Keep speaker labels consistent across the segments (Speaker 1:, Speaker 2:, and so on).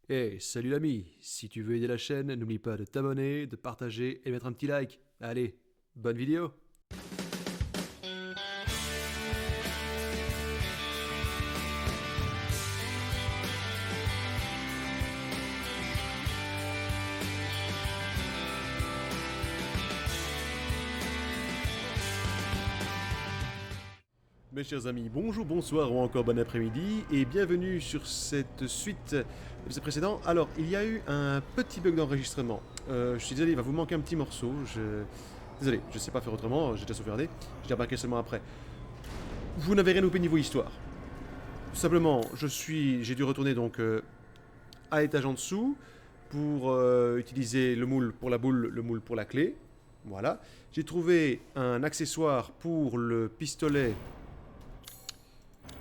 Speaker 1: Hey, salut l'ami, si tu veux aider la chaîne, n'oublie pas de t'abonner, de partager et mettre un petit like. Allez, bonne vidéo. Mes chers amis, bonjour, bonsoir ou encore bon après-midi et bienvenue sur cette suite de ce précédent. Alors, il y a eu un petit bug d'enregistrement. Je suis désolé, il va vous manquer un petit morceau. Désolé, je sais pas faire autrement, j'ai déjà sauvegardé. Je l'ai remarqué seulement après. Vous n'avez rien loupé niveau histoire. Simplement, j'ai dû retourner donc à l'étage en dessous pour utiliser le moule pour la boule, le moule pour la clé. Voilà. J'ai trouvé un accessoire pour le pistolet.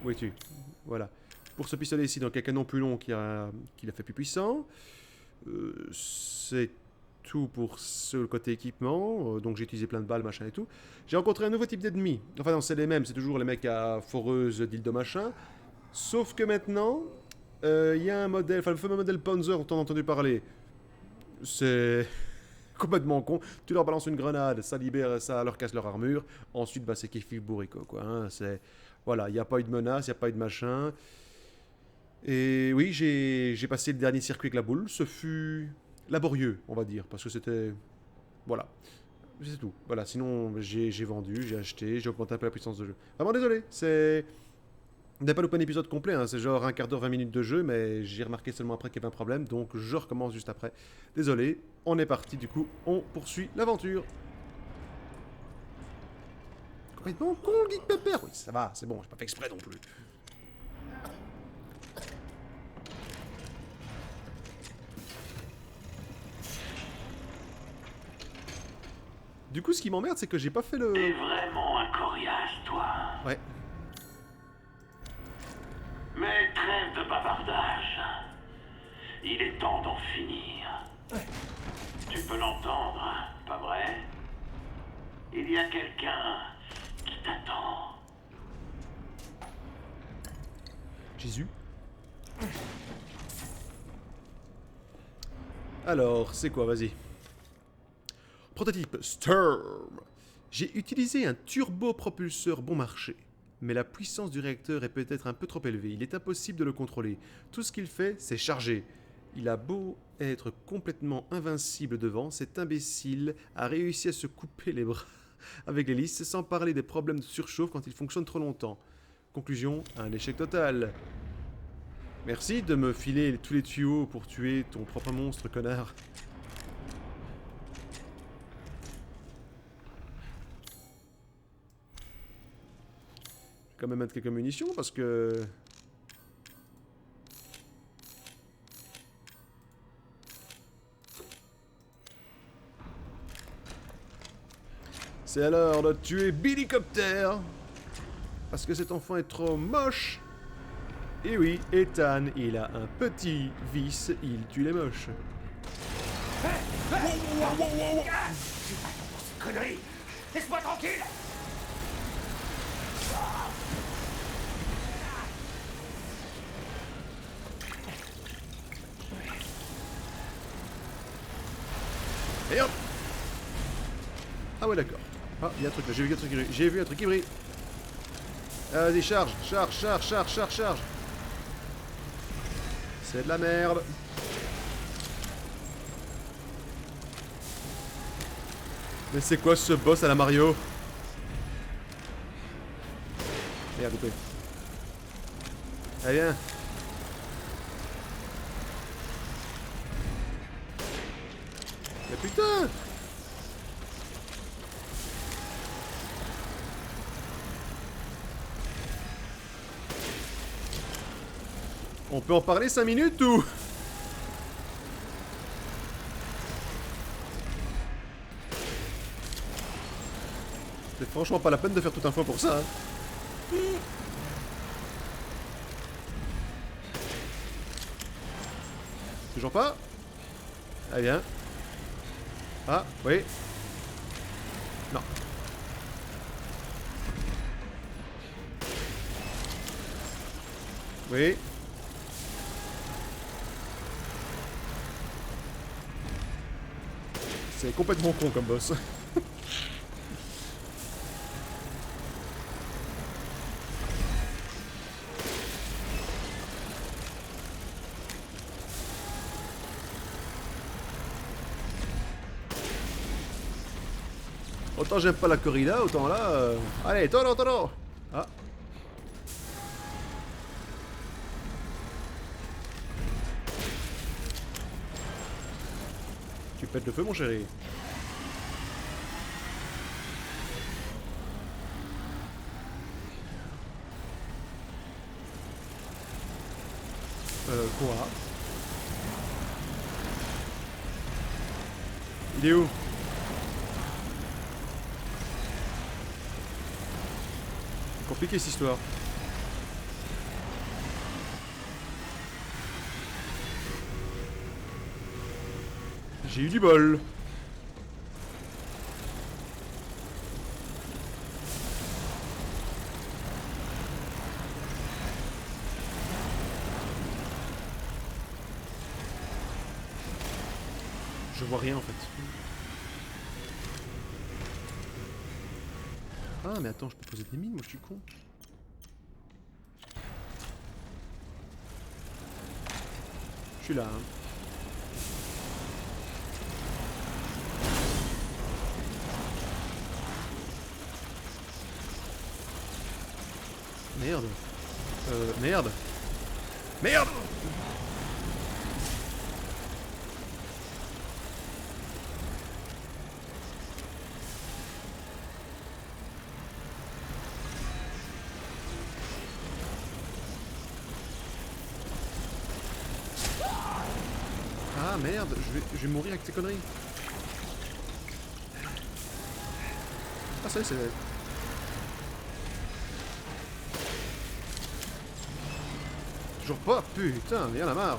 Speaker 1: Où es-tu? Voilà. Pour ce pistolet ici, donc un canon plus long qui l'a fait plus puissant. C'est tout pour ce côté équipement. Donc j'ai utilisé plein de balles, machin et tout. J'ai rencontré un nouveau type d'ennemi. Enfin non, c'est les mêmes, c'est toujours les mecs à foreuse, dildo machin. Sauf que maintenant, il y a un modèle, enfin le fameux modèle Panzer dont on a entendu parler. C'est complètement con. Tu leur balances une grenade, ça libère, ça leur casse leur armure. Ensuite, bah, c'est kiff bourrico, quoi. Hein. C'est voilà, il n'y a pas eu de menace, il n'y a pas eu de machin. Et oui, j'ai passé le dernier circuit avec la boule. Ce fut laborieux, on va dire, parce que c'était voilà. C'est tout. Voilà, sinon j'ai vendu, j'ai acheté, j'ai augmenté un peu la puissance de jeu. Vraiment désolé, c'est on n'a pas loupé un épisode complet, hein. C'est genre un quart d'heure, 20 minutes de jeu, mais j'ai remarqué seulement après qu'il y avait un problème, donc je recommence juste après. Désolé, on est parti du coup, on poursuit l'aventure. Complètement con le Geek Pepper. Oui, ça va, c'est bon, j'ai pas fait exprès non plus. Du coup, ce qui m'emmerde, c'est que j'ai pas fait
Speaker 2: T'es
Speaker 1: le...
Speaker 2: vraiment un coriace, toi.
Speaker 1: Ouais.
Speaker 2: Mais trêve de bavardage. Il est temps d'en finir. Tu peux l'entendre, pas vrai? Il y a quelqu'un qui t'attend.
Speaker 1: Jésus. Alors, c'est quoi, vas-y. Prototype Storm. J'ai utilisé un turbopropulseur bon marché. Mais la puissance du réacteur est peut-être un peu trop élevée. Il est impossible de le contrôler. Tout ce qu'il fait, c'est charger. Il a beau être complètement invincible devant, cet imbécile a réussi à se couper les bras avec l'hélice, sans parler des problèmes de surchauffe quand il fonctionne trop longtemps. Conclusion, un échec total. Merci de me filer tous les tuyaux pour tuer ton propre monstre, connard. Quand même mettre quelques munitions parce que... C'est à l'heure de tuer Billy Copter. Parce que cet enfant est trop moche. Et oui, Ethan, il a un petit vice, il tue les moches.
Speaker 2: Connerie! Laisse-moi tranquille!
Speaker 1: Et hop. Ah ouais, d'accord. Ah, il y a un truc là, j'ai vu un truc qui brille. Ah, vas-y, charge, charge, charge, charge, charge, charge. C'est de la merde. Mais c'est quoi ce boss à la Mario? Merde, loupé. Allez, viens. Mais putain! On peut en parler 5 minutes ou... C'est franchement pas la peine de faire tout un fois pour ça. Hein. Toujours pas? Allez, viens. Ah, oui. Non. Oui. C'est complètement con comme boss. Autant j'aime pas la corrida, autant là... Allez, toro, toro. Ah. Tu pètes le feu, mon chéri. Quoi? Il est où? C'est compliqué cette histoire. J'ai eu du bol. Je vois rien en fait. Ah mais attends, je peux poser des mines, moi je suis con. Je suis là, hein. Merde. Merde. Merde. Ah merde, je vais mourir avec ces conneries. Ah ça y est, c'est... Toujours pas, putain, viens la marre.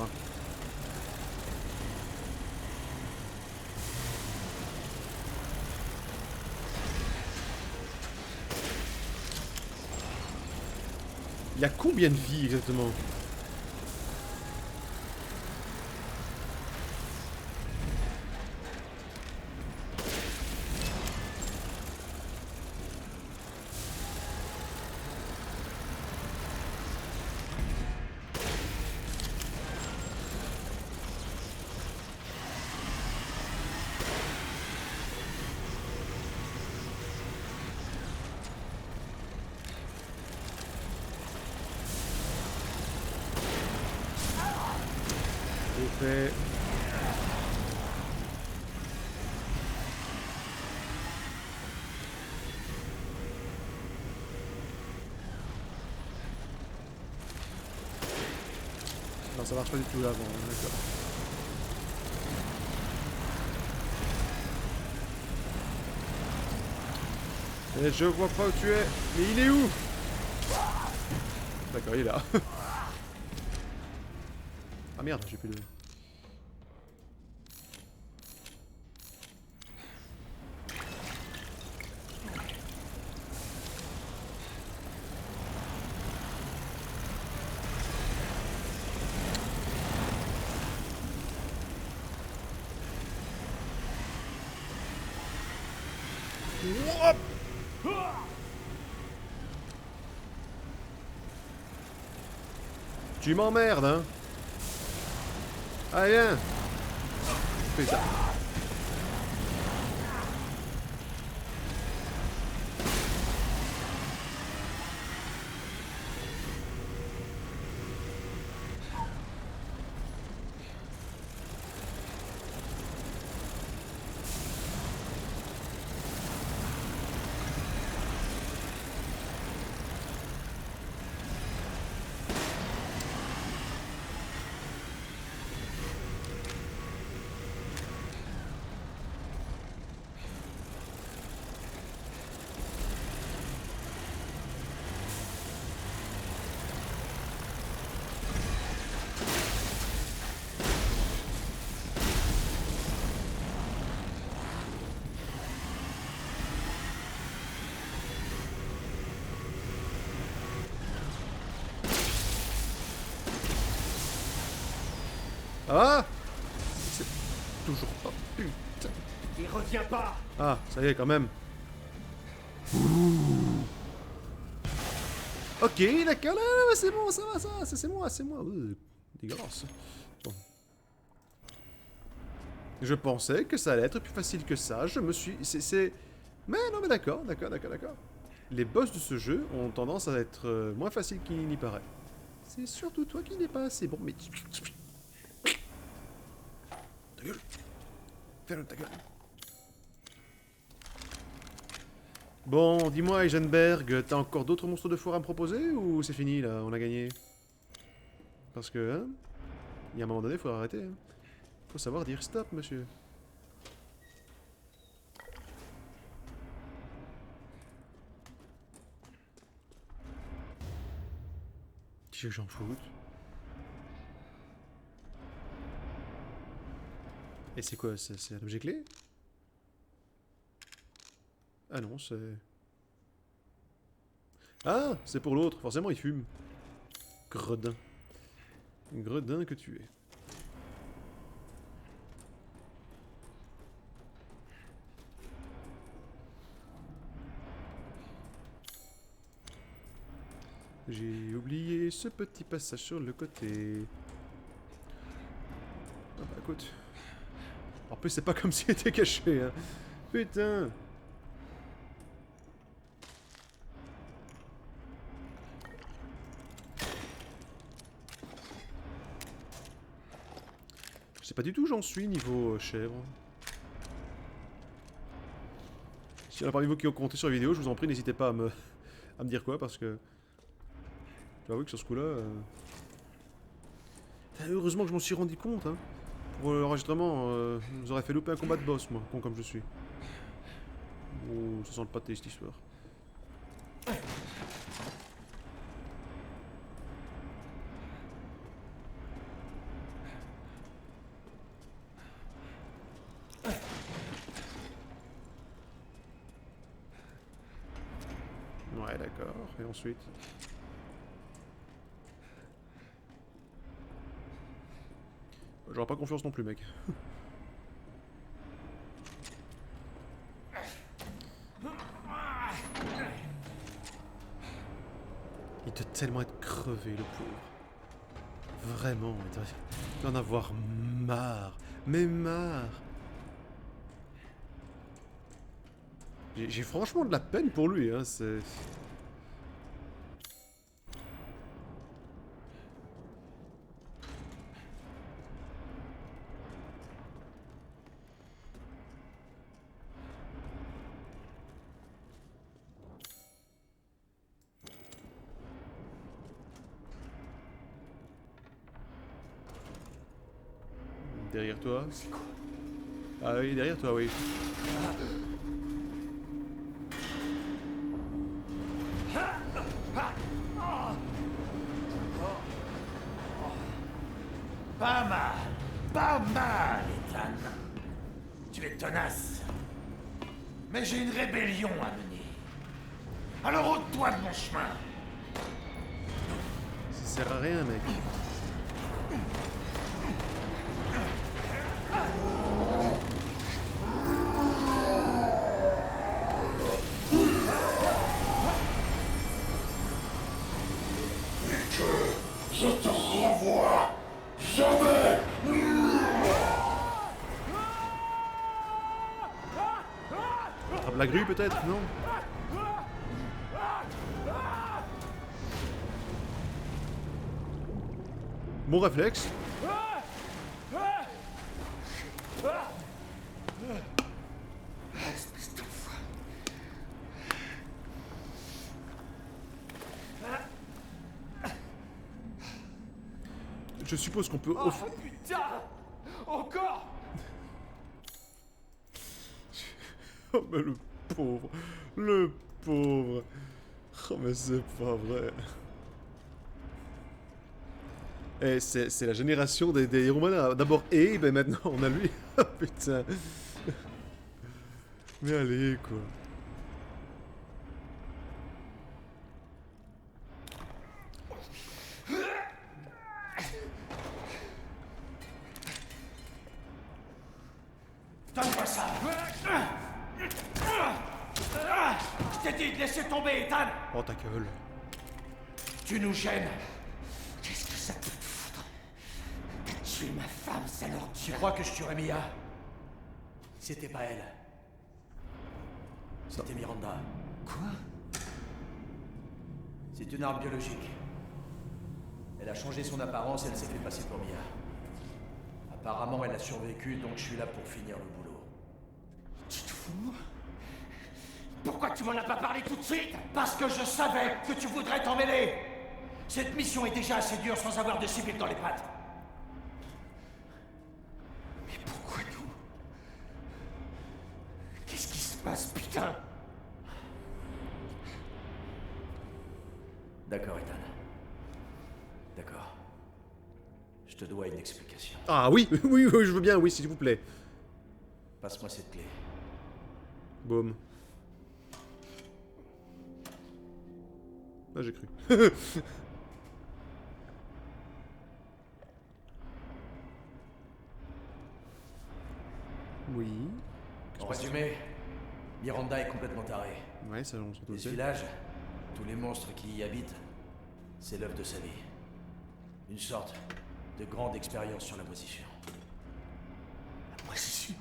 Speaker 1: Il a combien de vie exactement? Fait. Non, ça marche pas du tout là avant, d'accord. Et je vois pas où tu es. Mais il est où? D'accord, il est là. Ah merde, j'ai plus de... Wouah! Tu m'emmerdes, hein? Allez, viens! Putain. Ça va? C'est toujours pas... Putain.
Speaker 3: Et reviens pas.
Speaker 1: Ah, ça y est, quand même. Ok, d'accord, là, c'est bon, ça va, c'est moi, c'est moi. Dégueulasse. Bon. Je pensais que ça allait être plus facile que ça, je me suis... c'est... Mais non, mais d'accord. Les boss de ce jeu ont tendance à être moins faciles qu'il n'y paraît. C'est surtout toi qui n'es pas assez bon, mais... Ta gueule. Ferme ta gueule. Bon, dis-moi, Heisenberg, t'as encore d'autres monstres de foire à me proposer ou c'est fini là, on a gagné? Parce que, hein, il y a un moment donné, faut arrêter. Hein. Faut savoir dire stop, monsieur. Qu'est-ce que j'en fous? Et c'est quoi? C'est un objet clé? Ah non, c'est... Ah, c'est pour l'autre. Forcément, il fume. Gredin. Gredin que tu es. J'ai oublié ce petit passage sur le côté. Ah bah écoute. En plus, c'est pas comme s'il était caché, hein. Putain. Je sais pas du tout où j'en suis niveau chèvre. Si y en a parmi vous qui ont compté sur la vidéo, je vous en prie, n'hésitez pas à me dire quoi, parce que... J'avoue que sur ce coup-là... Heureusement que je m'en suis rendu compte, hein. Pour l'enregistrement, vous aurez fait louper un combat de boss, moi, con comme je suis. Oh, ça sent le pâté, cette histoire. Ouais, d'accord. Et ensuite... J'aurais pas confiance non plus, mec. Il doit tellement être crevé, le pauvre. Vraiment, il doit en avoir marre. Mais marre. J'ai franchement de la peine pour lui, hein, c'est... Derrière toi.
Speaker 3: C'est quoi?
Speaker 1: Ah oui, derrière toi, oui.
Speaker 2: Pas mal, Ethan. Tu es tenace. Mais j'ai une rébellion à mener. Alors ôte-toi de mon chemin.
Speaker 1: Ça sert à rien, mec.
Speaker 2: Je te revois jamais.
Speaker 1: Attrape la grue, peut-être, non? Bon réflexe. Je suppose qu'on peut...
Speaker 3: Oh putain! Encore!
Speaker 1: Oh, mais le pauvre. Le pauvre. Oh, mais c'est pas vrai. Eh, c'est la génération des héros malins. D'abord Abe, et maintenant on a lui. Oh, putain. Mais allez, quoi.
Speaker 3: Donne-moi ça. Je t'ai dit de laisser tomber, Ethan.
Speaker 1: Oh ta gueule.
Speaker 3: Tu nous gênes. Qu'est-ce que ça peut te foutre? T'as tué ma femme, salope. Tu crois que je tuerais Mia? C'était pas elle. C'était Miranda. Quoi? C'est une arme biologique. Elle a changé son apparence et elle s'est fait passer pour Mia. Apparemment, elle a survécu, donc je suis là pour finir le boulot. Tu te fous de moi? Pourquoi tu m'en as pas parlé tout de suite? Parce que je savais que tu voudrais t'en mêler. Cette mission est déjà assez dure sans avoir de civils dans les pattes. Mais pourquoi nous? Qu'est-ce qui se passe, putain? D'accord, Ethan. D'accord. Je te dois une explication.
Speaker 1: Ah oui, oui, oui, je veux bien, oui, s'il vous plaît.
Speaker 3: Passe-moi cette clé.
Speaker 1: Boum. Ah, j'ai cru. Oui.
Speaker 3: En résumé, Miranda est complètement tarée.
Speaker 1: Ouais, ça, on s'en
Speaker 3: Et ce
Speaker 1: doutait.
Speaker 3: village, tous les monstres qui y habitent, c'est l'œuvre de sa vie. Une sorte de grande expérience sur la position. La position?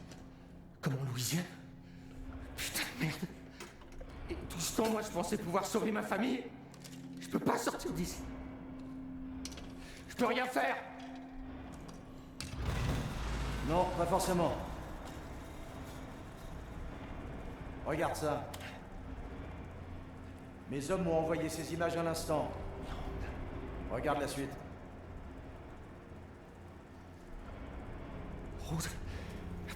Speaker 3: Comme en Louisiane? Putain de merde! Et tout ce temps, moi, je pensais pouvoir sauver ma famille. Je peux pas sortir d'ici. Je peux rien faire. Non, pas forcément. Regarde ça. Mes hommes m'ont envoyé ces images à l'instant. Regarde la suite. Rose.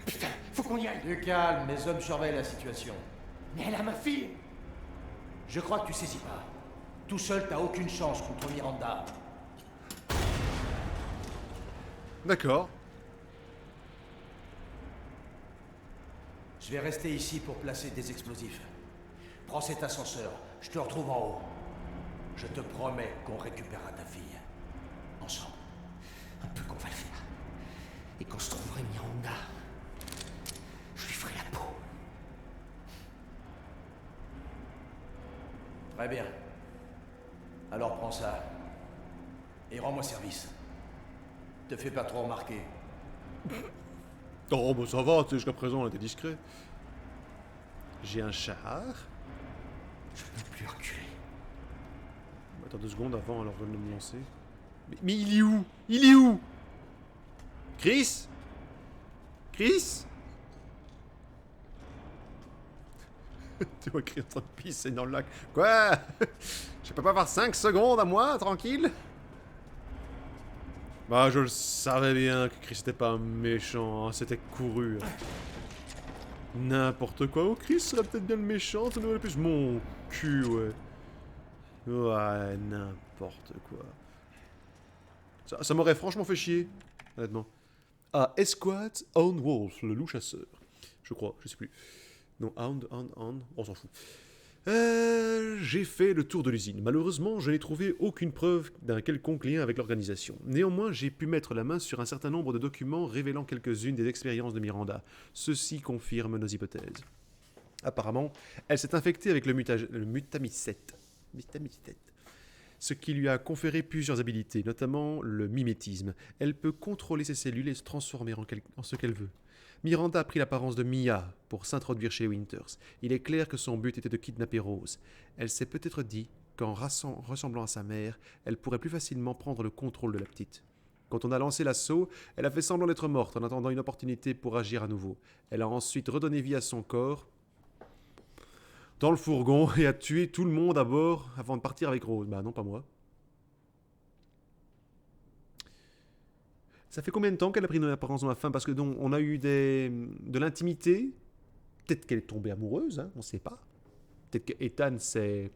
Speaker 3: Putain, faut qu'on y aille. Du calme, mes hommes surveillent la situation. Mais elle a ma fille. Je crois que tu saisis pas. Tout seul, t'as aucune chance contre Miranda.
Speaker 1: D'accord.
Speaker 3: Je vais rester ici pour placer des explosifs. Prends cet ascenseur, je te retrouve en haut. Je te promets qu'on récupérera ta fille. Ensemble. Un peu qu'on va le faire. Et quand je trouverai Miranda, je lui ferai la peau. Très bien. Alors prends ça. Et rends-moi service. Te fais pas trop remarquer.
Speaker 1: Oh, bah ça va, tu sais, jusqu'à présent, on était discret. J'ai un char.
Speaker 3: Je ne peux plus reculer.
Speaker 1: Attends 2 secondes avant, alors de me lancer. Mais il est où? Il est où? Chris? Chris? Tu vois Chris en train de pisser dans le lac. Quoi? Je peux pas avoir 5 secondes à moi, tranquille? Bah, je le savais bien que Chris était pas un méchant, hein, c'était couru. N'importe quoi. Oh, Chris serait peut-être bien le méchant, ça nous aurait plus mon cul, ouais. Ouais, n'importe quoi. Ça m'aurait franchement fait chier, honnêtement. Ah, Esquat Hound Wolf, le loup chasseur. Je crois, je sais plus. Non, Hound, on s'en fout. J'ai fait le tour de l'usine. Malheureusement, je n'ai trouvé aucune preuve d'un quelconque lien avec l'organisation. Néanmoins, j'ai pu mettre la main sur un certain nombre de documents révélant quelques-unes des expériences de Miranda. Ceci confirme nos hypothèses. Apparemment, elle s'est infectée avec le mutamicette. Ce qui lui a conféré plusieurs habilités, notamment le mimétisme. Elle peut contrôler ses cellules et se transformer en ce qu'elle veut. Miranda a pris l'apparence de Mia pour s'introduire chez Winters. Il est clair que son but était de kidnapper Rose. Elle s'est peut-être dit qu'en ressemblant à sa mère, elle pourrait plus facilement prendre le contrôle de la petite. Quand on a lancé l'assaut, elle a fait semblant d'être morte en attendant une opportunité pour agir à nouveau. Elle a ensuite redonné vie à son corps dans le fourgon et a tué tout le monde à bord avant de partir avec Rose. Bah non, pas moi. Ça fait combien de temps qu'elle a pris une apparence de ma femme? Parce que donc, on a eu de l'intimité. Peut-être qu'elle est tombée amoureuse, hein, on ne sait pas. Peut-être qu'Ethan s'est...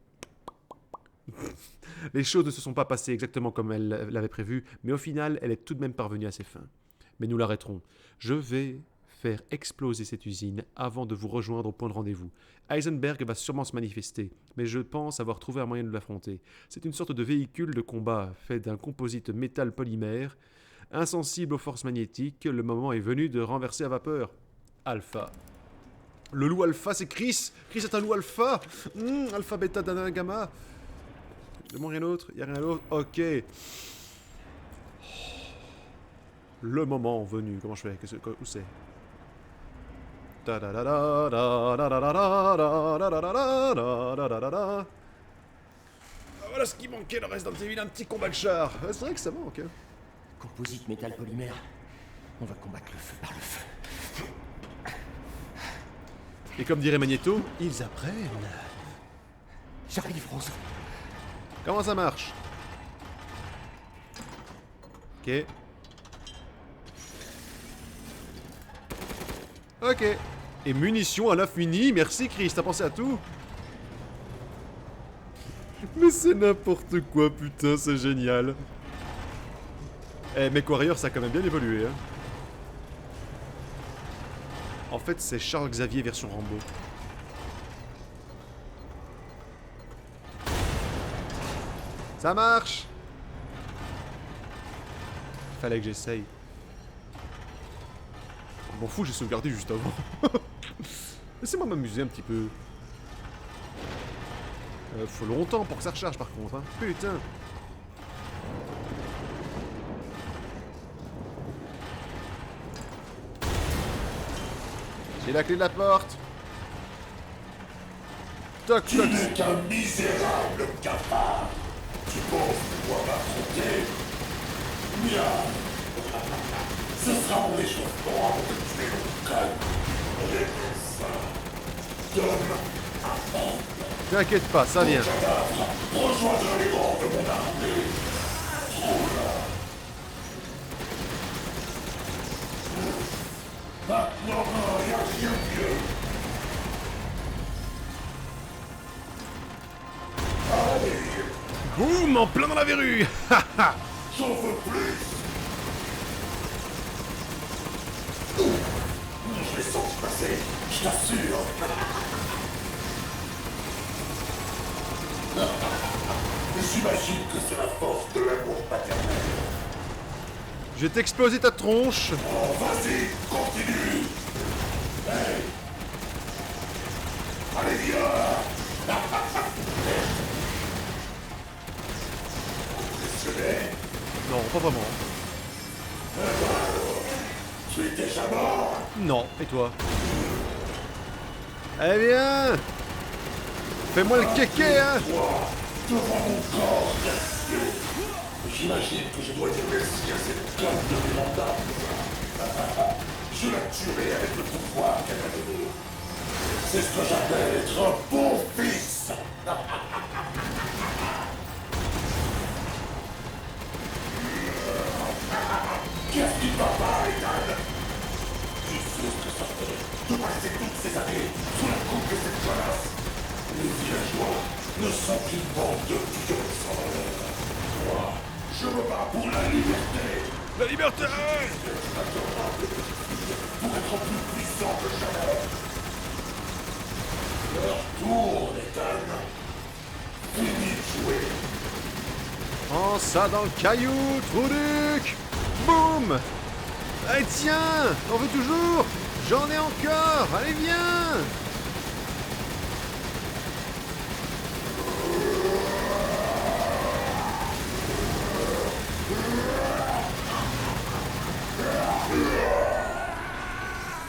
Speaker 1: Les choses ne se sont pas passées exactement comme elle l'avait prévu, mais au final, elle est tout de même parvenue à ses fins. Mais nous l'arrêterons. Je vais faire exploser cette usine avant de vous rejoindre au point de rendez-vous. Heisenberg va sûrement se manifester, mais je pense avoir trouvé un moyen de l'affronter. C'est une sorte de véhicule de combat fait d'un composite métal polymère, insensible aux forces magnétiques. Le moment est venu de renverser à vapeur. Alpha. Le loup alpha, c'est Chris. Chris est un loup alpha. Alpha, bêta, dana, gamma. De rien d'autre. Il n'y a rien d'autre. Ok. Le moment venu. Comment je fais? Où c'est? Voilà ce qui manquait, le reste d'un un petit combat de char. C'est vrai que ça manque.
Speaker 3: Composite métal polymère. On va combattre le feu par le feu.
Speaker 1: Et comme dirait Magneto, ils apprennent.
Speaker 3: J'arrive, Rose.
Speaker 1: Comment ça marche? Ok. Ok. Et munitions à l'infini, merci Chris, t'as pensé à tout? Mais c'est n'importe quoi, putain, c'est génial. Eh, MechWarrior, ça a quand même bien évolué, hein. En fait, c'est Charles Xavier version Rambo. Ça marche! Fallait que j'essaye. Je m'en fous, j'ai sauvegardé juste avant. Laissez-moi m'amuser un petit peu. Faut longtemps pour que ça recharge par contre, hein. Putain! J'ai la clé de la porte. Toc toc.
Speaker 4: Tu n'es qu'un misérable cafard. Tu penses pouvoir m'affronter? Bien. Ce sera mon échauffement avant de tuer mon crâne. Et pour ça, donne
Speaker 1: T'inquiète pas, ça vient.
Speaker 4: rejoindre les rangs de mon armée. Maintenant, il n'y a rien de mieux.
Speaker 1: Boum, en plein dans la verrue.
Speaker 4: J'en veux plus. Je les sens passer, je t'assure. J'imagine que c'est la force de l'amour paternel.
Speaker 1: Je vais t'exploser ta tronche.
Speaker 4: Oh, vas-y, continue. Hey. Allez, viens. Impressionné?
Speaker 1: Non, pas vraiment.
Speaker 4: Tu es déjà mort.
Speaker 1: Non, et toi? Eh bien, fais-moi le kéké, hein.
Speaker 4: Toi, devant mon corps glacé. J'imagine que je dois dire merci à cette claque de véranda. Je la tuerai avec le pouvoir qu'elle m'a donné. C'est ce que j'appelle être un bon fils. Qu'est-ce qui va pas, Ethan? Tu sais ce que ça fait de passer toutes ces années sous la coupe de cette connasse. Les villageois ne sont qu'une bande de pions sans valeur. Moi, je me bats pour la liberté.
Speaker 1: La liberté!
Speaker 4: Pour être plus puissant que jamais. Leur tour, Ethan. Fini de jouer.
Speaker 1: Prends ça dans le caillou, Trouduc! Boum! Allez, tiens! T'en veux toujours? J'en ai encore! Allez, viens!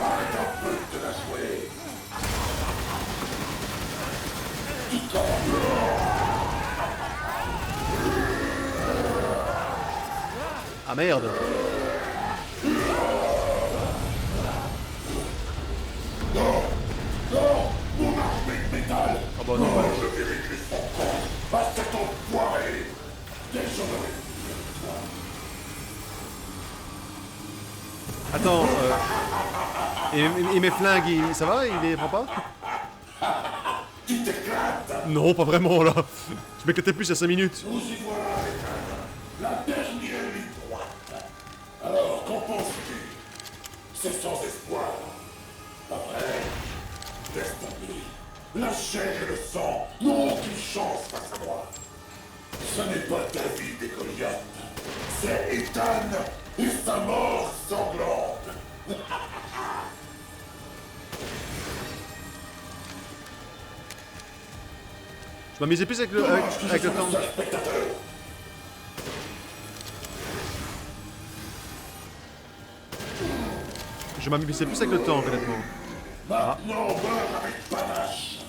Speaker 4: Arrête un peu de la jouer.
Speaker 1: Ah merde!
Speaker 4: Mon armée de métal.
Speaker 1: Ah bah non, bah.
Speaker 4: Je vérifie son corps à cet enfoiré. Désolé.
Speaker 1: Attends, et mes flingues, ça va? Il les prend pas?
Speaker 4: Tu t'éclates.
Speaker 1: Non, pas vraiment, là. Je m'éclatais plus à 5 minutes.
Speaker 4: Nous y voilà, Ethan. La dernière ligne droite. Alors, qu'en penses-tu? C'est sans espoir. Pas vrai? Laisse tomber. La chair et le sang n'ont aucune chance face à moi. Ce n'est pas David et Goliath. C'est Ethan et sa mort sanglante.
Speaker 1: m'amusais plus avec le, avec le temps. Je m'amusais plus avec le temps, honnêtement.
Speaker 4: Maintenant, meurs avec panache.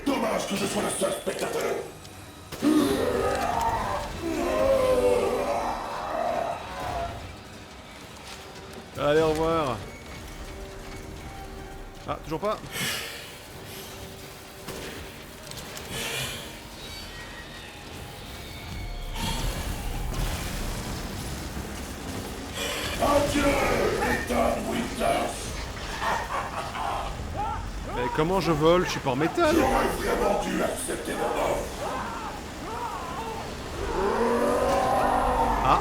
Speaker 4: Dommage que je sois le seul spectateur.
Speaker 1: Allez, au revoir. Ah, toujours pas.
Speaker 4: Adieu, Ethan Winters.
Speaker 1: Mais comment je vole? Je suis pas en métal.
Speaker 4: J'aurais vraiment dû accepter mon offre.
Speaker 1: Ah,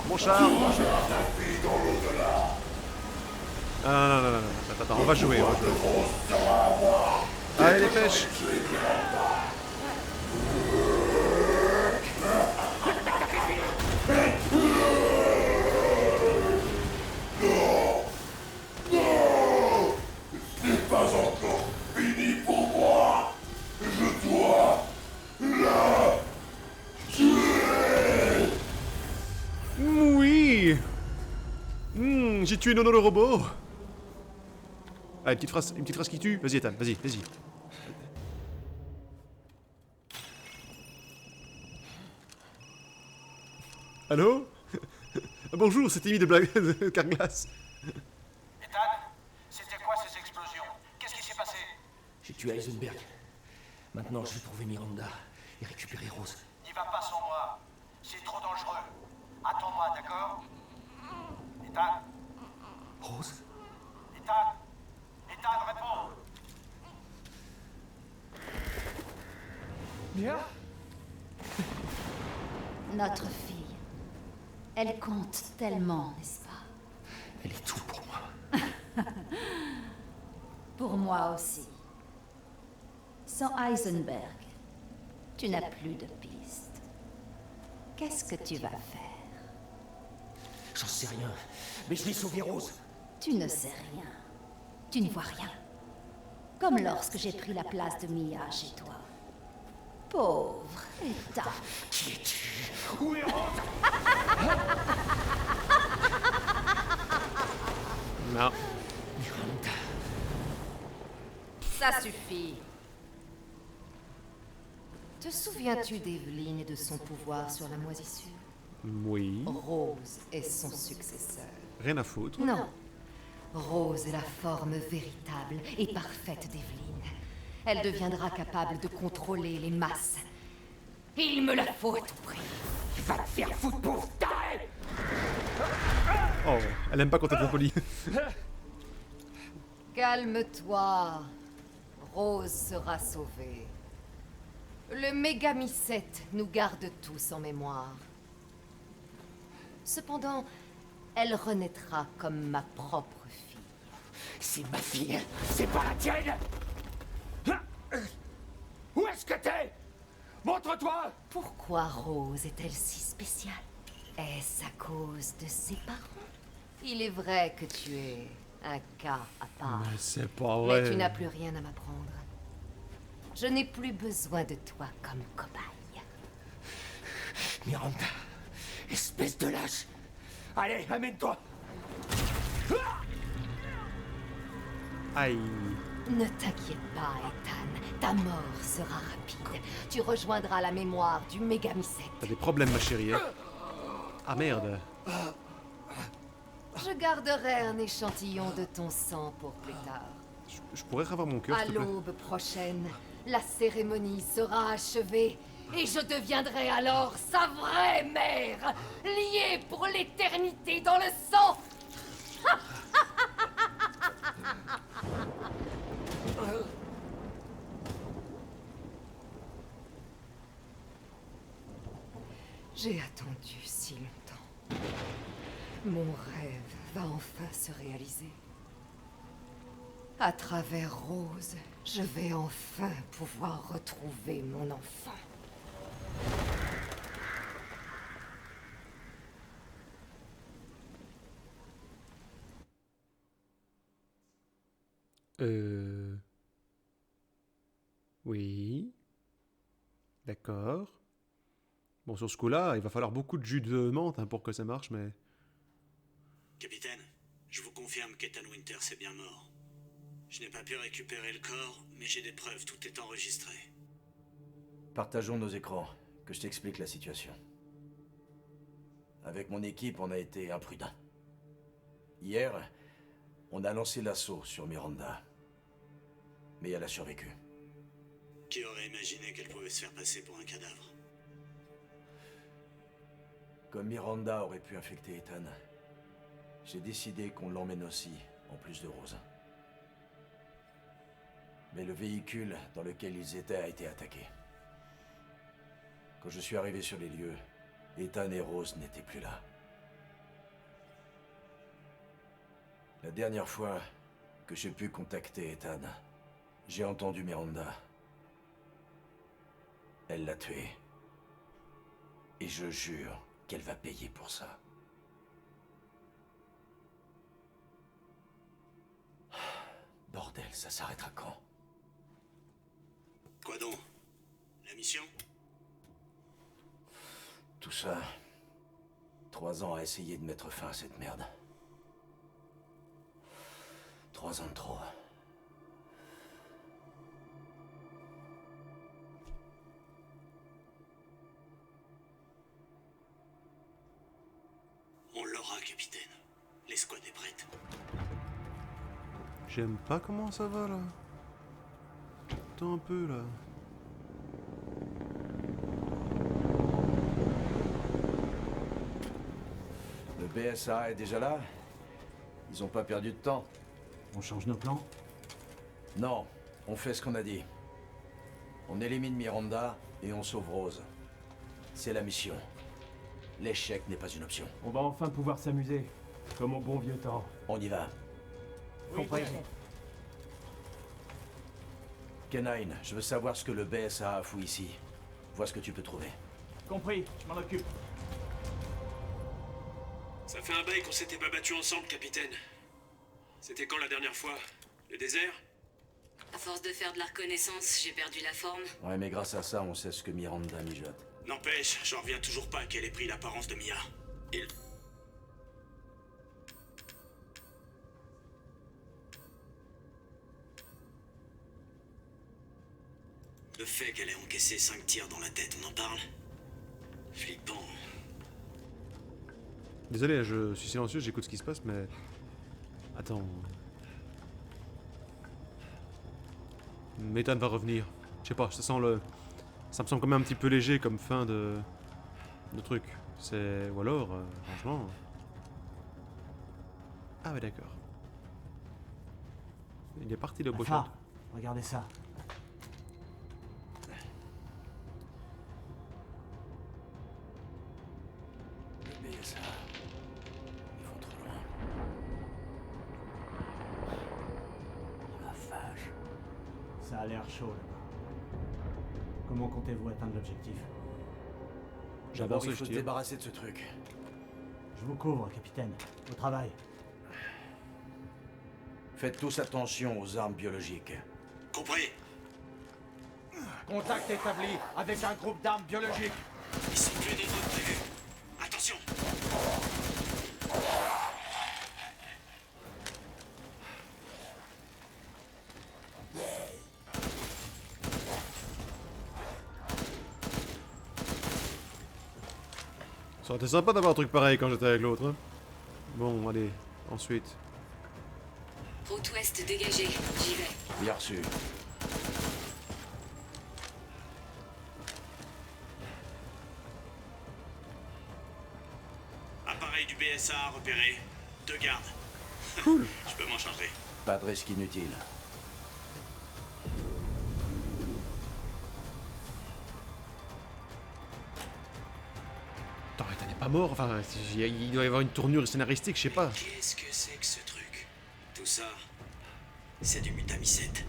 Speaker 1: mon char.
Speaker 4: J'ai un fille dans l'au-delà.
Speaker 1: Ah, non, non, non, non, non. Attends, on va jouer. On va jouer.
Speaker 4: Rose sera à moi.
Speaker 1: Allez, les pêches.
Speaker 4: C'est pas encore fini pour moi. Je dois la tuer.
Speaker 1: Oui. J'ai tué Nono le robot. Ah, une petite phrase qui tue. Vas-y, Ethan, vas-y, vas-y. Allô? Bonjour, c'est Timmy de Black de Carglass.
Speaker 5: Ethan, c'était quoi ces explosions? Qu'est-ce qui s'est passé?
Speaker 3: J'ai tué Heisenberg. Maintenant, je vais trouver Miranda et récupérer Rose.
Speaker 5: N'y va pas sans moi. C'est trop dangereux. Attends-moi, d'accord? Ethan?
Speaker 3: Rose?
Speaker 5: Ethan? Ethan, réponds!
Speaker 3: Mia?
Speaker 6: Notre fille. Elle compte tellement, n'est-ce pas?
Speaker 3: Elle est tout pour moi.
Speaker 6: Pour moi aussi. Sans Heisenberg, tu n'as plus de piste. Qu'est-ce que tu vas faire?
Speaker 3: J'en sais rien, mais je vais sauver Rose.
Speaker 6: Tu ne sais rien. Tu ne vois rien. Comme lorsque j'ai pris la place de Mia chez toi. Pauvre Ethan.
Speaker 3: Qui es-tu? Où est Rose?
Speaker 1: Non.
Speaker 3: Miranda.
Speaker 6: Ça suffit. Te souviens-tu d'Evelyne et de son pouvoir sur la moisissure?
Speaker 1: Oui.
Speaker 6: Rose est son successeur.
Speaker 1: Rien à foutre.
Speaker 6: Non. Rose est la forme véritable et parfaite d'Evelyne. Elle deviendra capable de contrôler les masses. Il me la faut à tout prix.
Speaker 3: Va te faire foutre, pauvre taré!
Speaker 1: Oh, elle aime pas quand t'es trop poli.
Speaker 6: Calme-toi. Rose sera sauvée. Le Mégamycète nous garde tous en mémoire. Cependant, elle renaîtra comme ma propre fille.
Speaker 3: C'est ma fille, c'est pas la tienne! Où est-ce que t'es? Montre-toi!
Speaker 6: Pourquoi Rose est-elle si spéciale? Est-ce à cause de ses parents? Il est vrai que tu es un cas à part.
Speaker 1: Mais c'est pas vrai.
Speaker 6: Mais tu n'as plus rien à m'apprendre. Je n'ai plus besoin de toi comme cobaye.
Speaker 3: Miranda, espèce de lâche! Allez, amène-toi!
Speaker 1: Aïe.
Speaker 6: Ne t'inquiète pas, Ethan. Ta mort sera rapide. Tu rejoindras la mémoire du Mégamycète.
Speaker 1: T'as des problèmes, ma chérie. Hein? Ah merde.
Speaker 6: Je garderai un échantillon de ton sang pour plus tard.
Speaker 1: Je pourrais avoir mon cœur,
Speaker 6: À
Speaker 1: s'il te plaît.
Speaker 6: l'aube prochaine, la cérémonie sera achevée et je deviendrai alors sa vraie mère, liée pour l'éternité dans le sang. J'ai attendu si longtemps. Mon rêve va enfin se réaliser. À travers Rose, je vais enfin pouvoir retrouver mon enfant.
Speaker 1: Oui. D'accord. Bon, sur ce coup-là, il va falloir beaucoup de jus de menthe hein, pour que ça marche, mais...
Speaker 7: Capitaine, je vous confirme qu'Ethan Winters est bien mort. Je n'ai pas pu récupérer le corps, mais j'ai des preuves, tout est enregistré.
Speaker 3: Partageons nos écrans, que je t'explique la situation. Avec mon équipe, on a été imprudents. Hier, on a lancé l'assaut sur Miranda. Mais elle a survécu.
Speaker 7: Qui aurait imaginé qu'elle pouvait se faire passer pour un cadavre?
Speaker 3: Comme Miranda aurait pu infecter Ethan, j'ai décidé qu'on l'emmène aussi, en plus de Rose. Mais le véhicule dans lequel ils étaient a été attaqué. Quand je suis arrivé sur les lieux, Ethan et Rose n'étaient plus là. La dernière fois que j'ai pu contacter Ethan, j'ai entendu Miranda. Elle l'a tué. Et je jure qu'elle va payer pour ça. Bordel, ça s'arrêtera quand?
Speaker 7: Quoi donc? La mission?
Speaker 3: Tout ça... 3 ans à essayer de mettre fin à cette merde. 3 ans de trop.
Speaker 7: On l'aura, capitaine. L'escouade est prête.
Speaker 1: J'aime pas comment ça va, là. Attends un peu, là.
Speaker 3: Le BSA est déjà là? Ils ont pas perdu de temps.
Speaker 8: On change nos plans?
Speaker 3: Non, on fait ce qu'on a dit. On élimine Miranda et on sauve Rose. C'est la mission. L'échec n'est pas une option.
Speaker 8: On va enfin pouvoir s'amuser, comme au bon vieux temps.
Speaker 3: On y va.
Speaker 8: Compris.
Speaker 3: Kenine, je veux savoir ce que le BSA a fouillé ici. Vois ce que tu peux trouver.
Speaker 8: Compris, je m'en occupe.
Speaker 7: Ça fait un bail qu'on s'était pas battus ensemble, capitaine. C'était quand la dernière fois? Le désert?
Speaker 9: À force de faire de la reconnaissance, j'ai perdu la forme.
Speaker 3: Ouais, mais grâce à ça, on sait ce que Miranda mijote.
Speaker 7: N'empêche, j'en reviens toujours pas qu'elle ait pris l'apparence de Mia. Il... Le fait qu'elle ait encaissé 5 tirs dans la tête, on en parle? Flippant.
Speaker 1: Désolé, je suis silencieux, j'écoute ce qui se passe, mais... Attends... Ethan va revenir. Je sais pas, ça sent le... Ça me semble quand même un petit peu léger comme fin de truc. C'est... Ou alors, franchement... Ah ouais, d'accord. Il est parti le beau
Speaker 8: Enfin, regardez ça.
Speaker 3: Le BSA... Ils vont trop loin. Oh la vache.
Speaker 8: Ça a l'air chaud là-bas. Comment comptez-vous atteindre l'objectif?
Speaker 3: D'abord,
Speaker 1: J'avance
Speaker 3: il
Speaker 1: et
Speaker 3: faut
Speaker 1: je
Speaker 3: se
Speaker 1: tire.
Speaker 3: débarrasser de ce truc.
Speaker 8: Je vous couvre, capitaine. Au travail.
Speaker 3: Faites tous attention aux armes biologiques.
Speaker 7: Compris?
Speaker 5: Contact établi avec un groupe d'armes biologiques.
Speaker 7: Ils sont plus nombreux que prévu. Attention!
Speaker 1: Ça aurait été sympa d'avoir un truc pareil quand j'étais avec l'autre. Hein. Bon, allez, ensuite.
Speaker 9: Route ouest dégagée, j'y vais.
Speaker 3: Bien reçu.
Speaker 7: Appareil du BSA repéré. 2 gardes.
Speaker 1: Cool.
Speaker 7: Je peux m'en charger.
Speaker 3: Pas de risque inutile.
Speaker 1: Attends, Ethan n'est pas mort, enfin, il doit y avoir une tournure scénaristique, je sais pas.
Speaker 7: Qu'est-ce que c'est que ce truc? Tout ça, c'est du mutamicette.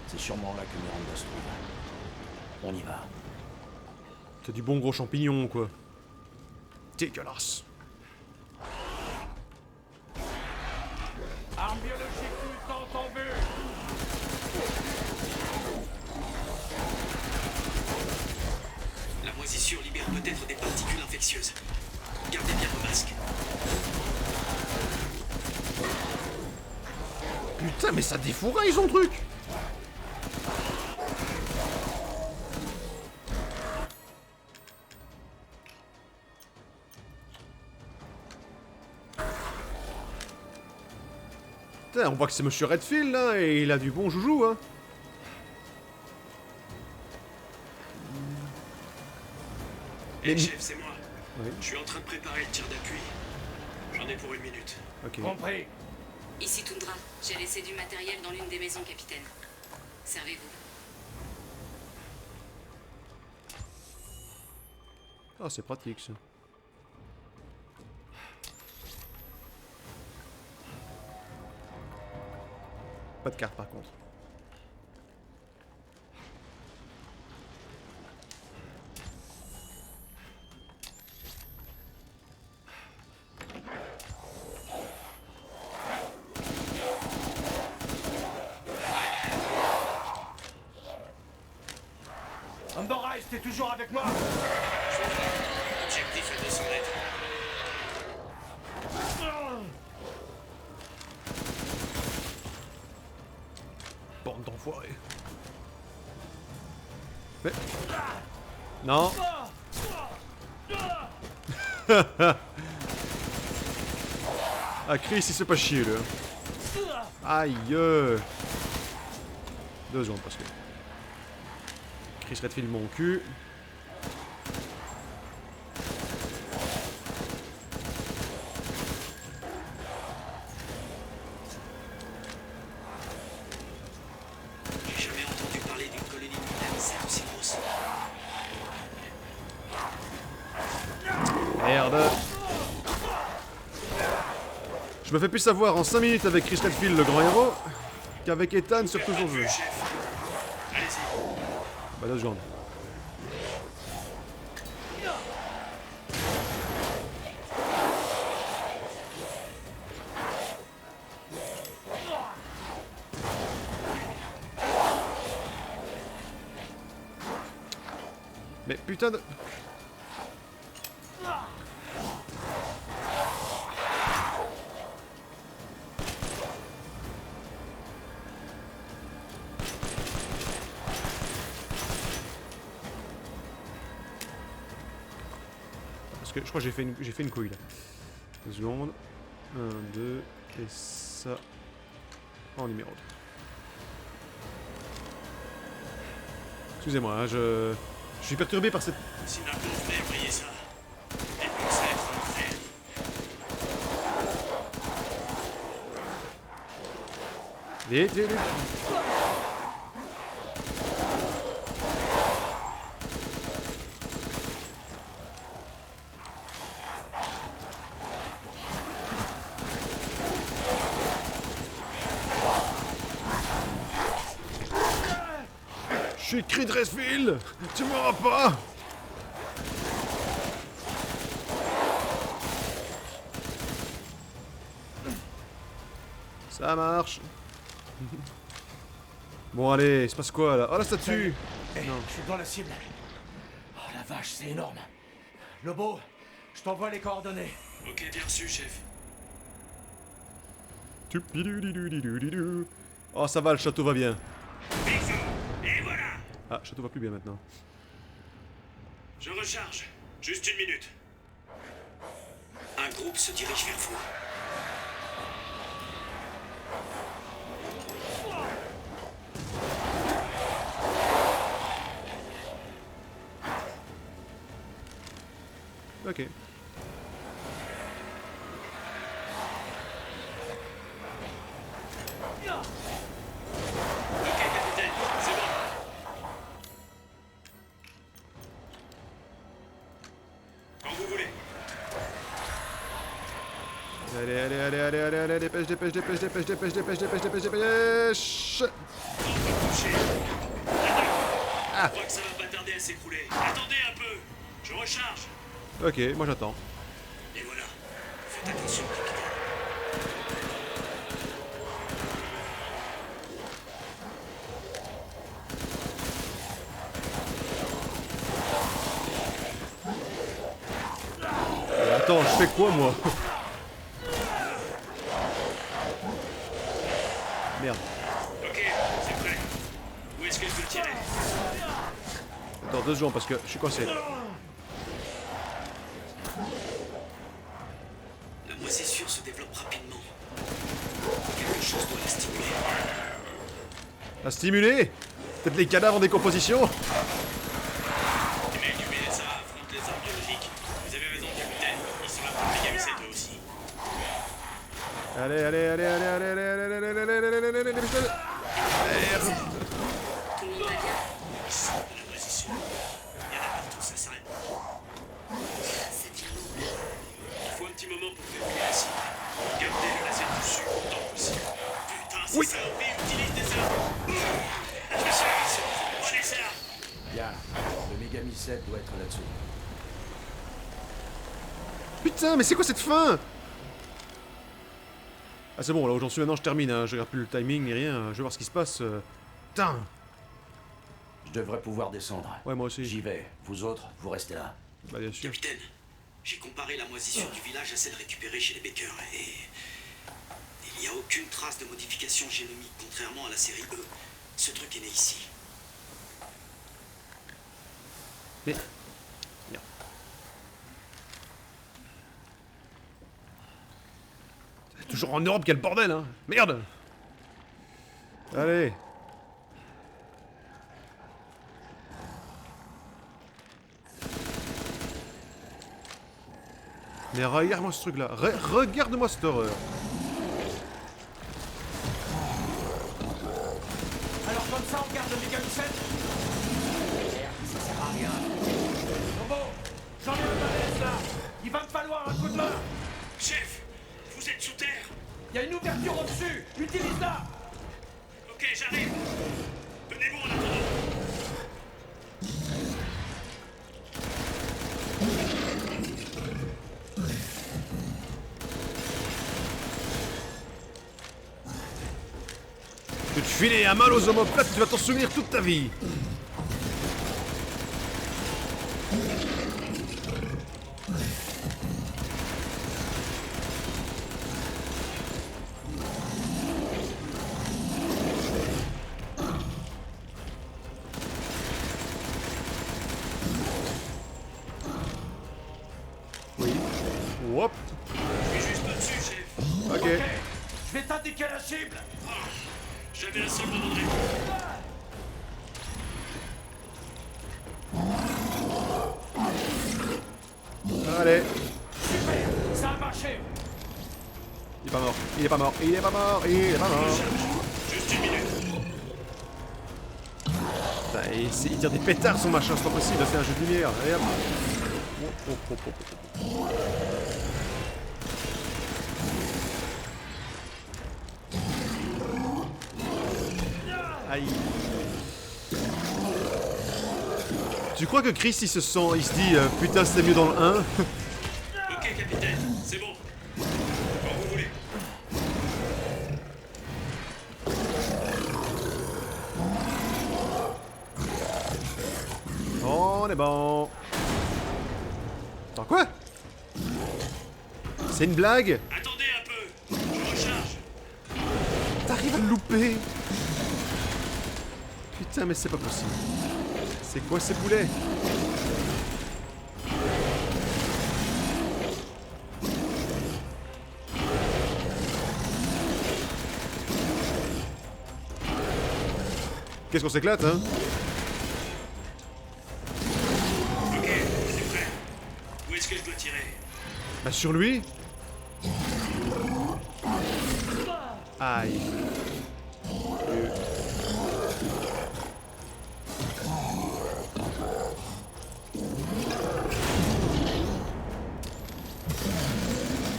Speaker 3: C'est sûrement là que Miranda se trouve. On y va.
Speaker 1: C'est du bon gros champignon, quoi. Dégueulasse.
Speaker 5: Armes biologiques tout le temps en vue.
Speaker 7: moisissure libère peut-être des particules infectieuses. Gardez bien vos masques.
Speaker 1: Putain, mais ça défouraille son truc! Putain, on voit que c'est Monsieur Redfield là, et il a du bon joujou, hein.
Speaker 7: Hé chef, c'est moi.
Speaker 1: Oui.
Speaker 7: Je suis en train de préparer le tir d'appui. J'en ai pour 1 minute.
Speaker 1: Ok.
Speaker 3: Compris.
Speaker 9: Ici Tundra. J'ai laissé du matériel dans l'une des maisons, capitaine. Servez-vous.
Speaker 1: Ah, c'est pratique ça. Pas de carte par contre.
Speaker 3: Andorra, t'es toujours avec moi?
Speaker 7: Objectif à 200 mètres.
Speaker 1: Bande d'enfoirés. Mais... Non. Ah, Chris, il se fait pas chier, là. Aïe. 2 secondes, parce que... Chris Redfield, mon cul.
Speaker 7: J'ai jamais entendu parler d'une colonie d'émissaires aussi grosse.
Speaker 1: Merde. Je me fais plus savoir en 5 minutes avec Chris Redfield, le grand héros, qu'avec Ethan sur Toujours Jeu.
Speaker 7: Chef. Allez-y.
Speaker 1: Bah 2 secondes. Mais putain de... Parce que je crois que j'ai fait une couille là. 2 secondes. 1, 2, et ça en numéro 2. Excusez-moi, hein, je suis perturbé par cette...
Speaker 7: Si Napo venait briller ça, et puis que ça va être un enfer.
Speaker 1: Vite, vite, vite. Je suis Creed Redfield. Tu m'auras pas. Ça marche. Bon allez, il se passe quoi là? Oh la statue.
Speaker 3: Hey,
Speaker 1: Non.
Speaker 3: je suis dans la cible. Oh la vache, c'est énorme. Lobo, je t'envoie les coordonnées.
Speaker 7: Ok, bien reçu, chef.
Speaker 1: Tupidoudidoudidoudidou. Oh ça va, le château va bien.
Speaker 7: Et voilà.
Speaker 1: Ah, le château va plus bien maintenant.
Speaker 7: Je recharge. Juste 1 minute. Un groupe se dirige vers vous.
Speaker 1: Ok.
Speaker 7: Ok, capitaine, c'est bon. Quand vous voulez.
Speaker 1: Allez, allez, allez, allez, allez, allez, dépêche, dépêche, dépêche, dépêche, dépêche, dépêche, dépêche, dépêche, dépêche.
Speaker 7: Touché.
Speaker 1: Ah.
Speaker 7: Je crois que ça va pas tarder à s'écrouler. Attendez un peu. Je recharge.
Speaker 1: Ok, moi j'attends.
Speaker 7: Et voilà. Faites attention, capitaine.
Speaker 1: Attends, je fais quoi moi? Merde.
Speaker 7: Ok, c'est prêt. Où est-ce que je peux tirer?
Speaker 1: Attends 2 secondes parce que je suis coincé.
Speaker 7: La moisissure se développe rapidement. Quelque chose doit la stimuler.
Speaker 1: La stimuler? Peut-être les cadavres en décomposition?
Speaker 7: Les mecs du BSA affrontent les armes biologiques. Vous avez raison, capitaine. Ils sont là pour les gamins, eux aussi.
Speaker 1: Allez, allez, allez, allez, allez, allez, allez, allez, allez, allez, allez, allez, allez, allez, merde.
Speaker 9: Tout le monde va bien?
Speaker 7: Ils sont de la moisissure. Il y en a partout, ça s'arrête.
Speaker 9: Ça devient lourd.
Speaker 7: Il faut un petit moment pour calculer la cible. Garder le laser dessus autant que possible. Putain, ces saloperies utilisent des armes. Je me suis mis sur prenez ça.
Speaker 3: Bien. Le Megami 7 doit être là-dessous.
Speaker 1: Putain, mais c'est quoi cette fin? Ah c'est bon, là où j'en suis maintenant, je termine, hein. Je regarde plus le timing ni rien, je vais voir ce qui se passe. Putain.
Speaker 3: Je devrais pouvoir descendre.
Speaker 1: Ouais, moi aussi.
Speaker 3: J'y vais. Vous autres, vous restez là.
Speaker 1: Bah bien sûr.
Speaker 7: Capitaine, j'ai comparé la moisissure du village à celle récupérée chez les Baker et il n'y a aucune trace de modification génomique contrairement à la série E. Ce truc est né ici.
Speaker 1: Mais... Merde. Toujours en Europe, quel bordel, hein. Merde. Allez. Mais regarde-moi ce truc-là. Regarde-moi cette horreur.
Speaker 5: Alors comme ça, on garde le Megami 7? Merde, ça sert à rien. Bon, j'en ai un balèze là. Il va me falloir un coup de main.
Speaker 7: Chef, vous êtes sous terre.
Speaker 5: Il y a une ouverture au-dessus. Utilise-la.
Speaker 7: Ok, j'arrive. Tenez-vous en attendant.
Speaker 1: Je vais te filer un mal aux omoplates, tu vas t'en souvenir toute ta vie. Oui. Hop.
Speaker 7: Je suis juste au-dessus, chef.
Speaker 1: Ok.
Speaker 5: Je vais t'indiquer la cible.
Speaker 7: J'avais un seul moment de réponse.
Speaker 1: Allez.
Speaker 5: Super, ça a marché.
Speaker 1: Il est pas mort. Il est pas mort. Il est pas mort. Il est pas mort.
Speaker 7: Juste une minute.
Speaker 1: Putain, il tire des pétards son machin, c'est pas possible, c'est un jeu de lumière. Allez hop. Oh, oh, oh, oh, oh. Aïe. Tu crois que Chris il se dit putain c'était mieux dans le 1?
Speaker 7: Ok, capitaine, c'est bon. Quand vous voulez.
Speaker 1: On est bon. Attends quoi? C'est une blague?
Speaker 7: Attendez un peu. Je recharge.
Speaker 1: T'arrives à le louper? Putain mais c'est pas possible. C'est quoi ces boulets? Qu'est-ce qu'on s'éclate, hein?
Speaker 7: Ok, c'est prêt. Où est-ce que je dois tirer?
Speaker 1: Bah sur lui? Aïe.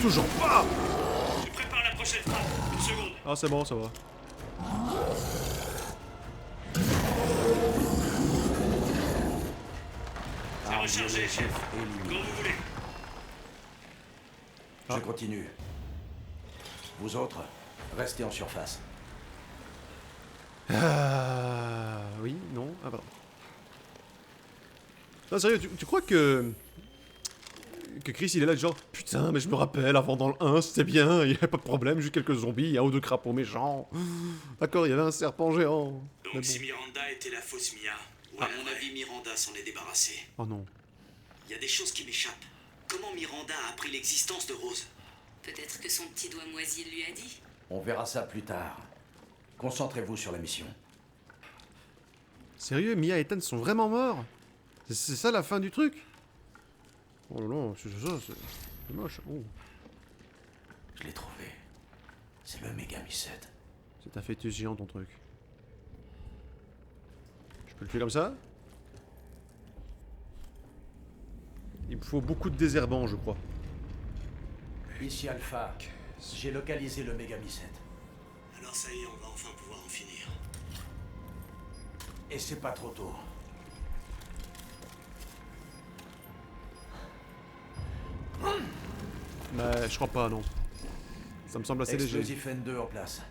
Speaker 1: Toujours pas!
Speaker 7: Je prépare la prochaine frappe. Une seconde.
Speaker 1: Ah c'est bon, ça va.
Speaker 7: C'est rechargé, chef. Quand vous voulez.
Speaker 3: Je continue. Vous autres, restez en surface.
Speaker 1: Oui, non, ah pardon. Non, sérieux, tu crois que que Chris il est là genre putain mais je me rappelle avant dans le 1 c'était bien, il y avait pas de problème, juste quelques zombies, il y a un ou deux crapauds méchants. D'accord, il y avait un serpent géant.
Speaker 7: Donc
Speaker 1: Mais bon.
Speaker 7: si Miranda était la fausse Mia, ou à mon avis Miranda s'en est débarrassée.
Speaker 1: Oh non.
Speaker 7: Il y a des choses qui m'échappent. Comment Miranda a appris l'existence de Rose?
Speaker 9: Peut-être que son petit doigt moisi lui a dit.
Speaker 3: On verra ça plus tard. Concentrez-vous sur la mission.
Speaker 1: Sérieux, Mia et Ethan sont vraiment morts? C'est ça la fin du truc? Oh non, c'est ça, c'est moche. Oh.
Speaker 3: Je l'ai trouvé. C'est le Mégamycète.
Speaker 1: C'est un fœtus géant ton truc. Je peux le tuer comme ça? Il me faut beaucoup de désherbants, je crois.
Speaker 3: Ici Alpha. J'ai localisé le Mégamycète.
Speaker 7: Alors ça y est, on va enfin pouvoir en finir.
Speaker 3: Et c'est pas trop tôt.
Speaker 1: Mais je crois pas, non. Ça me semble assez léger.
Speaker 3: Explosif N2 en place.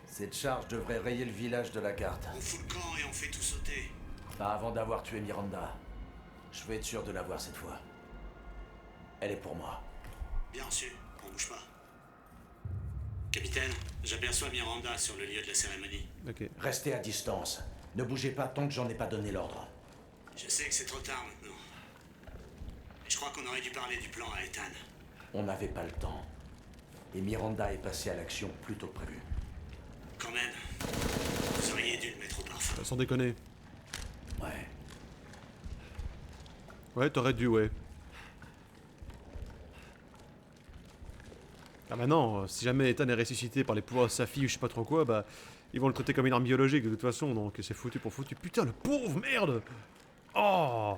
Speaker 3: Cette charge devrait rayer le village de la carte.
Speaker 7: On fout le camp et on fait tout sauter.
Speaker 3: Pas avant d'avoir tué Miranda. Je veux être sûr de l'avoir cette fois. Elle est pour moi.
Speaker 7: Bien sûr, on bouge pas. Capitaine, j'aperçois Miranda sur le lieu de la cérémonie.
Speaker 1: Ok.
Speaker 3: Restez à distance. Ne bougez pas tant que j'en ai pas donné l'ordre.
Speaker 7: Je sais que c'est trop tard maintenant. Mais je crois qu'on aurait dû parler du plan à Ethan.
Speaker 3: On n'avait pas le temps. Et Miranda est passée à l'action plus tôt que prévu.
Speaker 7: Quand même, vous auriez dû le mettre au parfum.
Speaker 1: Sans déconner.
Speaker 3: Ouais.
Speaker 1: Ouais, t'aurais dû, ouais. Ah bah non, si jamais Ethan est ressuscité par les pouvoirs de sa fille ou je sais pas trop quoi, bah ils vont le traiter comme une arme biologique de toute façon, donc c'est foutu pour foutu. Putain, le pauvre merde! Oh!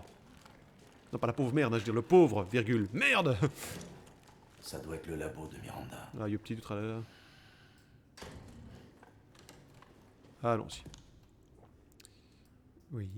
Speaker 1: Non, pas la pauvre merde, hein, je veux dire le pauvre, virgule, merde!
Speaker 3: Ça doit être le labo de Miranda.
Speaker 1: Ah, yo petit, tout tralala. Allons-y. Oui.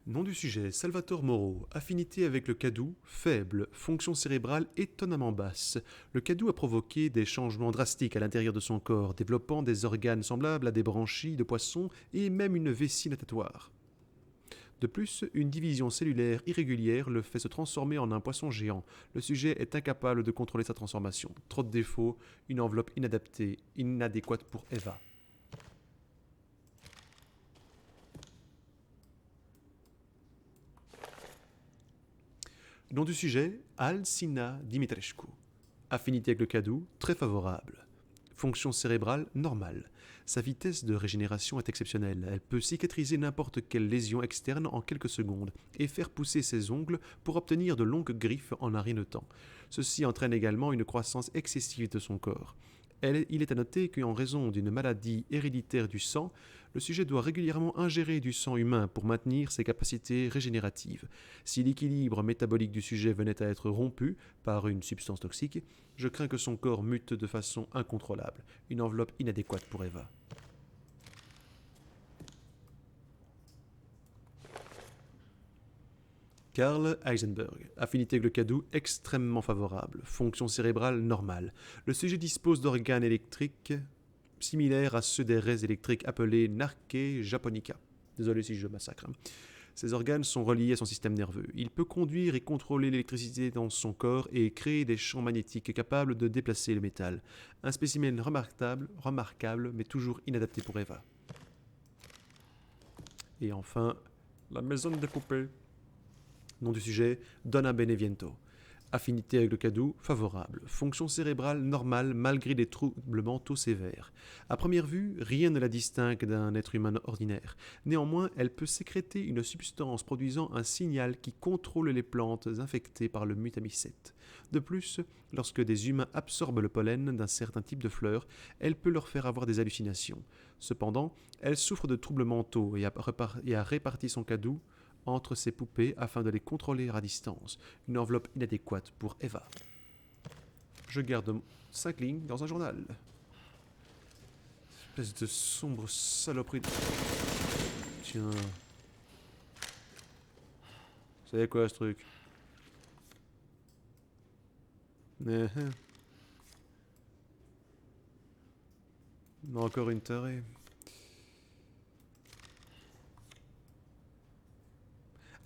Speaker 1: Nom du sujet, Salvatore Moro. Affinité avec le cadou, faible. Fonction cérébrale étonnamment basse. Le cadou a provoqué des changements drastiques à l'intérieur de son corps, développant des organes semblables à des branchies de poisson et même une vessie natatoire. De plus, une division cellulaire irrégulière le fait se transformer en un poisson géant. Le sujet est incapable de contrôler sa transformation. Trop de défauts, une enveloppe inadaptée, inadéquate pour Eva. Nom du sujet, Alcina Dimitrescu. Affinité avec le cadou, très favorable. Fonction cérébrale, normale. Sa vitesse de régénération est exceptionnelle. Elle peut cicatriser n'importe quelle lésion externe en quelques secondes et faire pousser ses ongles pour obtenir de longues griffes en un rien de temps. Ceci entraîne également une croissance excessive de son corps. Il est à noter qu'en raison d'une maladie héréditaire du sang, le sujet doit régulièrement ingérer du sang humain pour maintenir ses capacités régénératives. Si l'équilibre métabolique du sujet venait à être rompu par une substance toxique, je crains que son corps mute de façon incontrôlable. Une enveloppe inadéquate pour Eva. Karl Heisenberg. Affinité avec le cadou extrêmement favorable. Fonction cérébrale normale. Le sujet dispose d'organes électriques similaires à ceux des raies électriques appelés Narke japonica. Désolé si je massacre. Ces organes sont reliés à son système nerveux. Il peut conduire et contrôler l'électricité dans son corps et créer des champs magnétiques capables de déplacer le métal. Un spécimen remarquable, mais toujours inadapté pour Eva. Et enfin, la maison des poupées. Nom du sujet, Donna Beneviento. Affinité avec le cadou, favorable. Fonction cérébrale normale malgré des troubles mentaux sévères. À première vue, rien ne la distingue d'un être humain ordinaire. Néanmoins, elle peut sécréter une substance produisant un signal qui contrôle les plantes infectées par le mutamycète. De plus, lorsque des humains absorbent le pollen d'un certain type de fleurs, elle peut leur faire avoir des hallucinations. Cependant, elle souffre de troubles mentaux et a réparti son cadou entre ses poupées afin de les contrôler à distance. Une enveloppe inadéquate pour Eva. Je garde 5 lignes dans un journal. Espèce de sombre saloperie. Tiens. Vous savez quoi ce truc? Encore une tarée.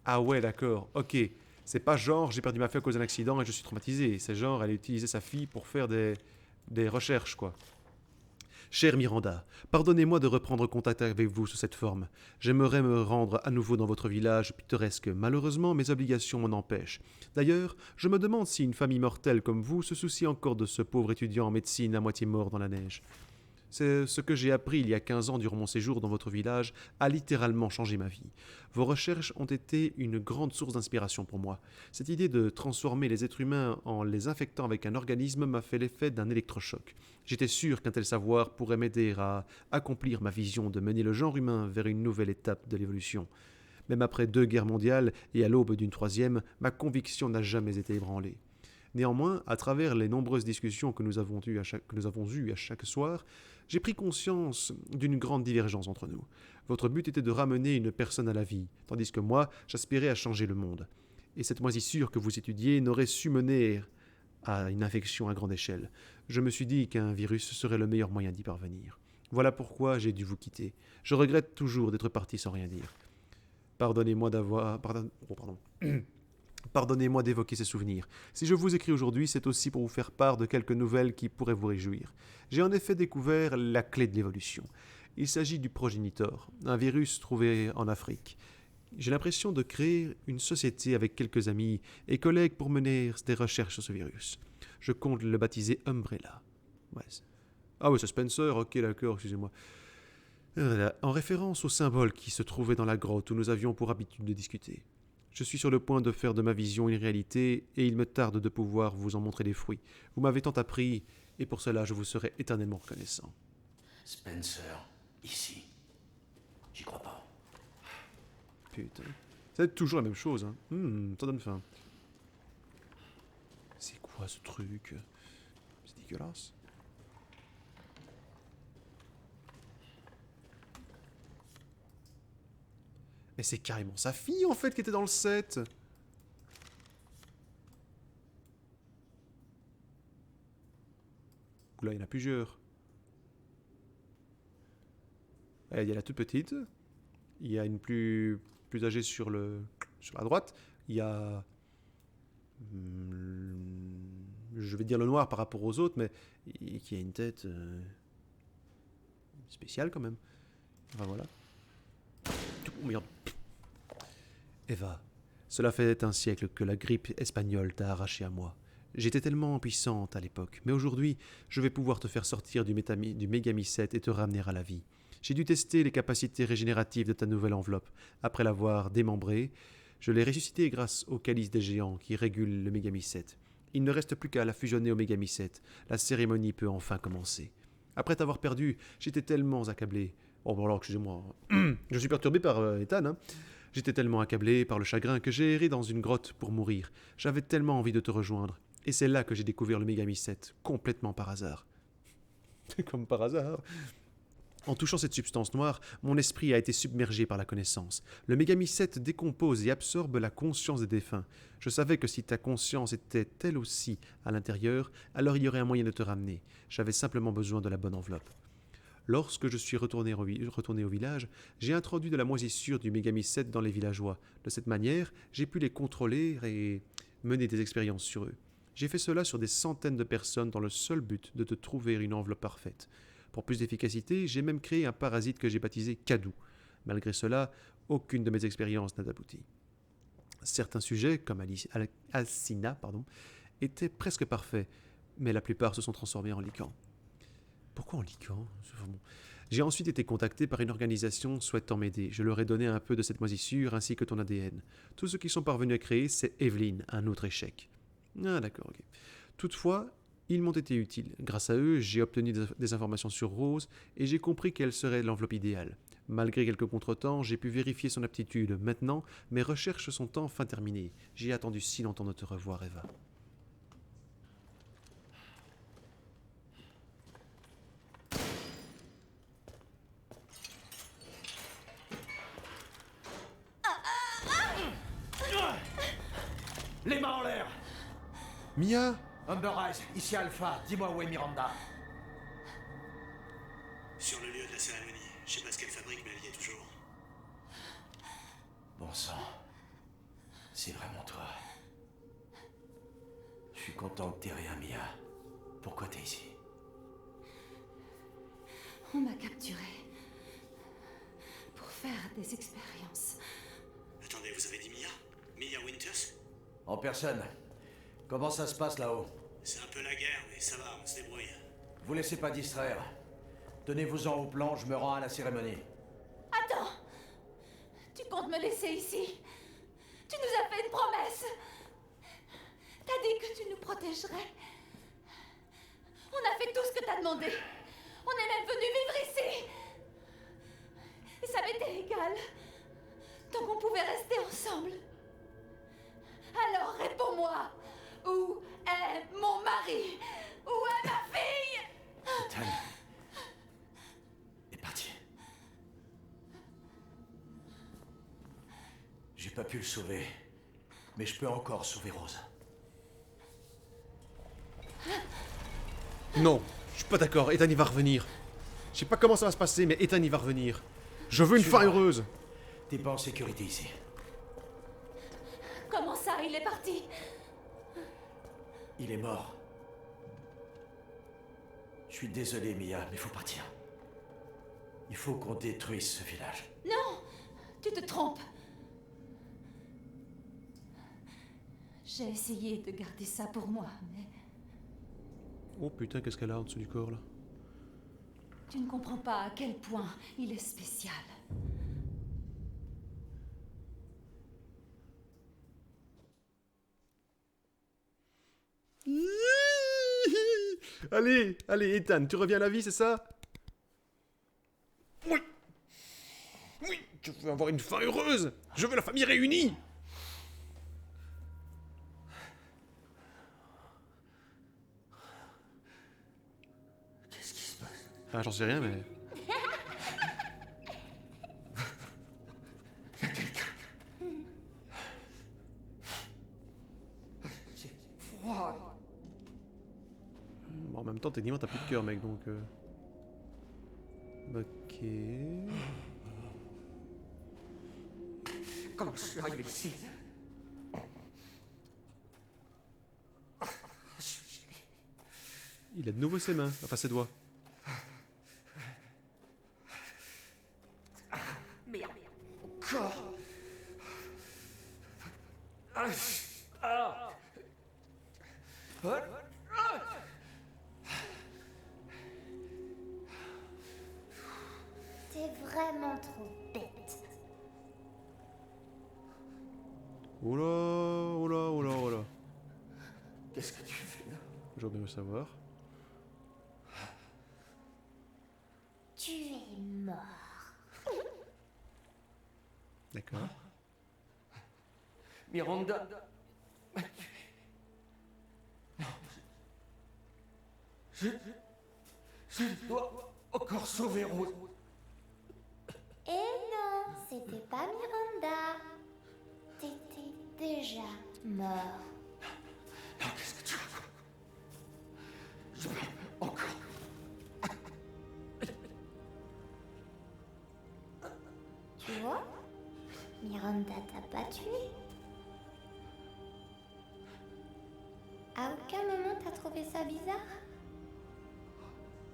Speaker 1: Ah ouais, d'accord, ok. C'est pas genre j'ai perdu ma fille à cause d'un accident et je suis traumatisé. C'est genre elle a utilisé sa fille pour faire des recherches, quoi. Chère Miranda, pardonnez-moi de reprendre contact avec vous sous cette forme. J'aimerais me rendre à nouveau dans votre village pittoresque. Malheureusement, mes obligations m'en empêchent. D'ailleurs, je me demande si une femme immortelle comme vous se soucie encore de ce pauvre étudiant en médecine à moitié mort dans la neige. C'est ce que j'ai appris il y a 15 ans durant mon séjour dans votre village a littéralement changé ma vie. Vos recherches ont été une grande source d'inspiration pour moi. Cette idée de transformer les êtres humains en les infectant avec un organisme m'a fait l'effet d'un électrochoc. J'étais sûr qu'un tel savoir pourrait m'aider à accomplir ma vision de mener le genre humain vers une nouvelle étape de l'évolution. Même après 2 guerres mondiales et à l'aube d'une 3e, ma conviction n'a jamais été ébranlée. Néanmoins, à travers les nombreuses discussions que nous avons eues à chaque soir, j'ai pris conscience d'une grande divergence entre nous. Votre but était de ramener une personne à la vie, tandis que moi, j'aspirais à changer le monde. Et cette moisissure que vous étudiez n'aurait su mener à une infection à grande échelle. Je me suis dit qu'un virus serait le meilleur moyen d'y parvenir. Voilà pourquoi j'ai dû vous quitter. Je regrette toujours d'être parti sans rien dire. Pardonnez-moi d'avoir... Pardon. Pardonnez-moi d'évoquer ces souvenirs. Si je vous écris aujourd'hui, c'est aussi pour vous faire part de quelques nouvelles qui pourraient vous réjouir. J'ai en effet découvert la clé de l'évolution. Il s'agit du progénitor, un virus trouvé en Afrique. J'ai l'impression de créer une société avec quelques amis et collègues pour mener des recherches sur ce virus. Je compte le baptiser Umbrella. Ouais. Ah oui, c'est Spencer, ok d'accord, excusez-moi. En référence au symbole qui se trouvait dans la grotte où nous avions pour habitude de discuter. Je suis sur le point de faire de ma vision une réalité et il me tarde de pouvoir vous en montrer les fruits. Vous m'avez tant appris et pour cela je vous serai éternellement reconnaissant.
Speaker 3: Spencer, ici. J'y crois pas.
Speaker 1: Putain. C'est toujours la même chose, hein. Ça donne faim. C'est quoi ce truc? C'est dégueulasse. Mais c'est carrément sa fille, en fait, qui était dans le set. Oula, il y en a plusieurs. Il y a la toute petite. Il y a une plus âgée sur la droite. Il y a... je vais dire le noir par rapport aux autres, mais qui a une tête spéciale quand même. Enfin voilà. Oh merde. Eva, cela fait un siècle que la grippe espagnole t'a arraché à moi. J'étais tellement puissante à l'époque, mais aujourd'hui, je vais pouvoir te faire sortir du mégamycète et te ramener à la vie. J'ai dû tester les capacités régénératives de ta nouvelle enveloppe. Après l'avoir démembrée, je l'ai ressuscité grâce au calice des géants qui régule le mégamycète. Il ne reste plus qu'à la fusionner au mégamycète. La cérémonie peut enfin commencer. Après t'avoir perdu, j'étais tellement accablé. Oh, bon alors, excusez-moi. Je suis perturbé par Ethan, hein. J'étais tellement accablé par le chagrin que j'ai erré dans une grotte pour mourir. J'avais tellement envie de te rejoindre. Et c'est là que j'ai découvert le mégamycète, complètement par hasard. Comme par hasard. En touchant cette substance noire, mon esprit a été submergé par la connaissance. Le mégamycète décompose et absorbe la conscience des défunts. Je savais que si ta conscience était elle aussi à l'intérieur, alors il y aurait un moyen de te ramener. J'avais simplement besoin de la bonne enveloppe. Lorsque je suis retourné au village, j'ai introduit de la moisissure du mégamycète dans les villageois. De cette manière, j'ai pu les contrôler et mener des expériences sur eux. J'ai fait cela sur des centaines de personnes dans le seul but de te trouver une enveloppe parfaite. Pour plus d'efficacité, j'ai même créé un parasite que j'ai baptisé Kadou. Malgré cela, aucune de mes expériences n'a abouti. Certains sujets, comme Alcina, étaient presque parfaits, mais la plupart se sont transformés en licans. Pourquoi en lican? J'ai ensuite été contacté par une organisation souhaitant m'aider. Je leur ai donné un peu de cette moisissure ainsi que ton ADN. Tout ce qu'ils sont parvenus à créer, c'est Evelyn, un autre échec. Ah d'accord, ok. Toutefois, ils m'ont été utiles. Grâce à eux, j'ai obtenu des informations sur Rose et j'ai compris quelle serait l'enveloppe idéale. Malgré quelques contretemps, j'ai pu vérifier son aptitude. Maintenant, mes recherches sont enfin terminées. J'ai attendu si longtemps de te revoir, Eva.
Speaker 5: Les mains en l'air!
Speaker 1: Mia!
Speaker 5: Umber Eyes, ici Alpha, dis-moi où est Miranda.
Speaker 7: Sur le lieu de la cérémonie. Je sais pas ce qu'elle fabrique, mais elle y est toujours.
Speaker 3: Bon sang. C'est vraiment toi. Je suis content que t'aies rien, Mia. Pourquoi t'es ici?
Speaker 6: On m'a capturée. Pour faire des expériences.
Speaker 7: Attendez, vous avez dit Mia? Mia Winters?
Speaker 3: En personne. Comment ça se passe là-haut?
Speaker 7: C'est un peu la guerre, mais ça va, on se débrouille.
Speaker 3: Vous laissez pas distraire. Tenez-vous-en au plan, je me rends à la cérémonie.
Speaker 6: Attends! Tu comptes me laisser ici? Tu nous as fait une promesse! T'as dit que tu nous protégerais. On a fait tout ce que t'as demandé. On est même venu vivre ici. Et ça m'était égal. Tant qu'on pouvait rester ensemble. Alors réponds-moi. Où est mon mari? Où est ma fille?
Speaker 3: Ethan est parti. J'ai pas pu le sauver, mais je peux encore sauver Rose.
Speaker 1: Non, je suis pas d'accord, Ethan il va revenir. Je sais pas comment ça va se passer, mais Ethan il va revenir. Je veux une fin heureuse.
Speaker 3: T'es pas en sécurité ici.
Speaker 6: Comment ça, il est parti?
Speaker 3: Il est mort. Je suis désolé, Mia, mais faut partir. Il faut qu'on détruise ce village.
Speaker 6: Non, tu te trompes. J'ai essayé de garder ça pour moi, mais
Speaker 1: Oh putain, qu'est-ce qu'elle a en dessous du corps là?
Speaker 6: tu ne comprends pas à quel point il est spécial.
Speaker 1: Allez, allez, Ethan, tu reviens à la vie, c'est ça? Oui. Oui, je veux avoir une fin heureuse. Je veux la famille réunie.
Speaker 3: Qu'est-ce qui se passe?
Speaker 1: Ah, j'en sais rien, mais... Bon, en même temps, techniquement, t'as plus de cœur, mec, donc... Ok...
Speaker 5: Comment je suis arrivé ici?
Speaker 1: Il a de nouveau ses mains, enfin ses doigts.
Speaker 5: Merde. Encore.
Speaker 10: T'es vraiment trop bête.
Speaker 1: Oula, oula, oula, oula.
Speaker 3: Qu'est-ce que tu fais là?
Speaker 1: J'aurais bien le savoir.
Speaker 10: Tu es mort.
Speaker 1: D'accord.
Speaker 5: Miranda. Non. Je dois encore sauver Rose.
Speaker 10: Eh non, c'était pas Miranda. T'étais déjà mort.
Speaker 5: Non, qu'est-ce que tu racontes? Je veux encore.
Speaker 10: Tu vois, Miranda t'a pas tué. À aucun moment t'as trouvé ça bizarre?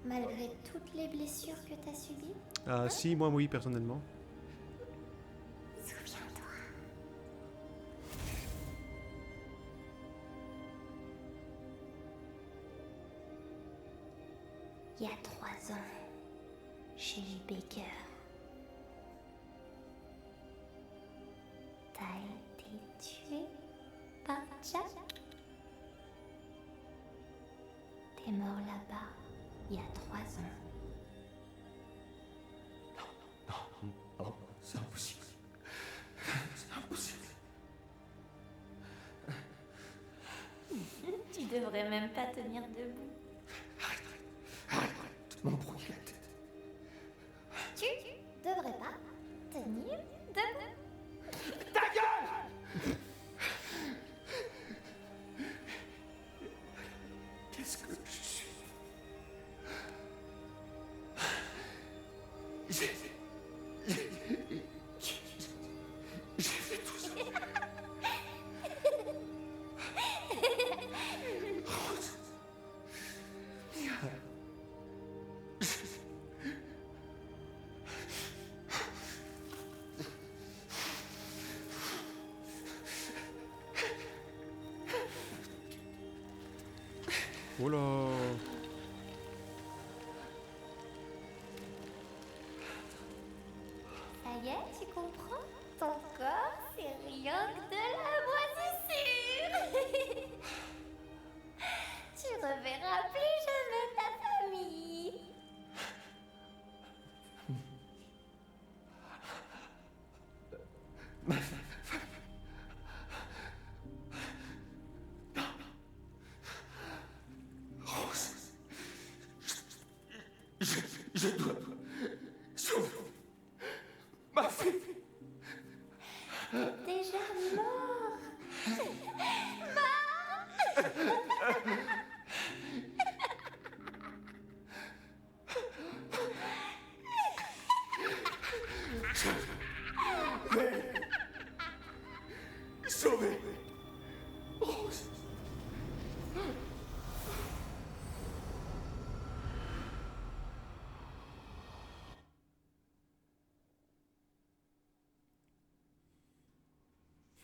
Speaker 10: Malgré toutes les blessures que t'as subies?
Speaker 1: Ah si, moi oui, personnellement.
Speaker 10: Souviens-toi. Il y a 3 ans, chez les Baker, t'as été tué par Jack. T'es mort là-bas il y a 3 ans.
Speaker 5: Oh, c'est impossible. C'est impossible.
Speaker 10: Tu devrais même pas tenir debout.
Speaker 5: Arrête de m'embrouiller la tête.
Speaker 10: Tu devrais pas tenir debout.
Speaker 5: Ta gueule! Qu'est-ce que je suis? J'ai fait tout ça.
Speaker 1: Oh là.
Speaker 10: Ça y est, tu comprends? Ton corps, c'est rien que de la moisissure. Tu reverras plus jamais ta famille.
Speaker 5: Je dois sauver ma fille.
Speaker 10: Déjà mort.
Speaker 5: Sauver Rose.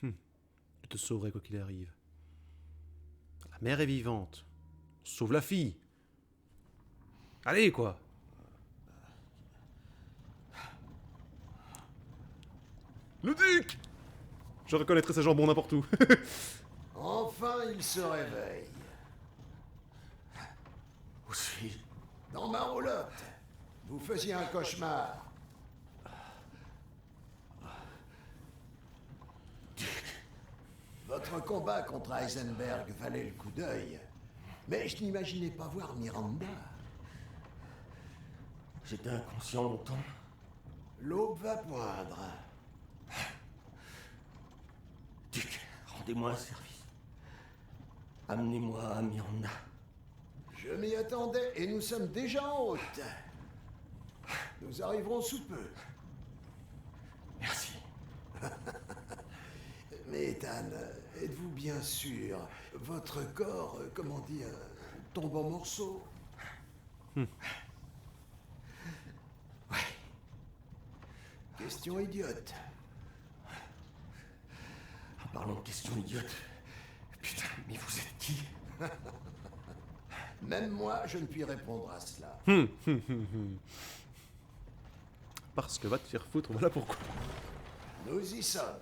Speaker 1: Je te sauverai quoi qu'il arrive. La mère est vivante. Sauve la fille. Allez, quoi. Le duc! Je reconnaîtrai ce jambon n'importe où.
Speaker 11: Enfin, il se réveille.
Speaker 5: Où suis-je?
Speaker 11: Dans ma roulotte. Vous faisiez un cauchemar. Votre combat contre Heisenberg valait le coup d'œil. Mais je n'imaginais pas voir Miranda.
Speaker 5: J'étais inconscient longtemps.
Speaker 11: L'aube va poindre.
Speaker 5: Duc, rendez-moi un service. Amenez-moi à Miranda.
Speaker 11: Je m'y attendais et nous sommes déjà en route. Nous arriverons sous peu.
Speaker 5: Merci.
Speaker 11: Mais Ethan, êtes-vous bien sûr? Votre corps, comment dire, tombe en morceaux?
Speaker 5: Ouais.
Speaker 11: Question idiote.
Speaker 5: En parlant de questions idiotes. Putain, mais vous êtes qui?
Speaker 11: Même moi, je ne puis répondre à cela.
Speaker 1: Parce que va te faire foutre, voilà pourquoi.
Speaker 11: Nous y sommes.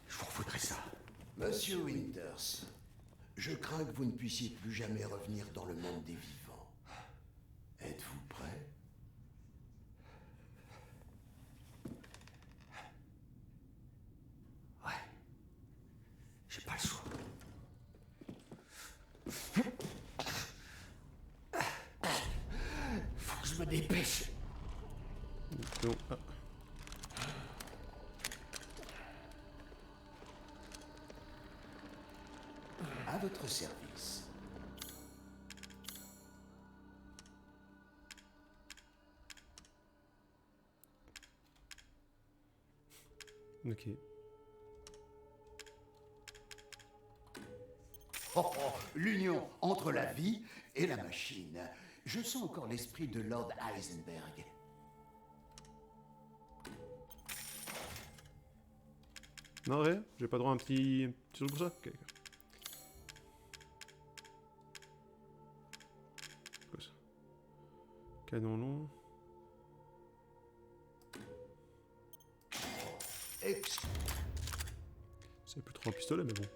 Speaker 5: Je vous refoutrai ça.
Speaker 11: Monsieur Winters, je crains que vous ne puissiez plus jamais revenir dans le monde des vivants. Êtes-vous prêt?
Speaker 5: Ouais. J'ai pas le choix. Faut que je me dépêche.
Speaker 1: Donc, ah.
Speaker 11: À votre service.
Speaker 1: Ok.
Speaker 11: Oh, l'union entre la vie et la machine. Je sens encore l'esprit de Lord Heisenberg.
Speaker 1: Non, rien. J'ai pas droit à un petit truc pour ça. Ok. C'est quoi ça? Canon long. C'est plus trop un pistolet, mais bon.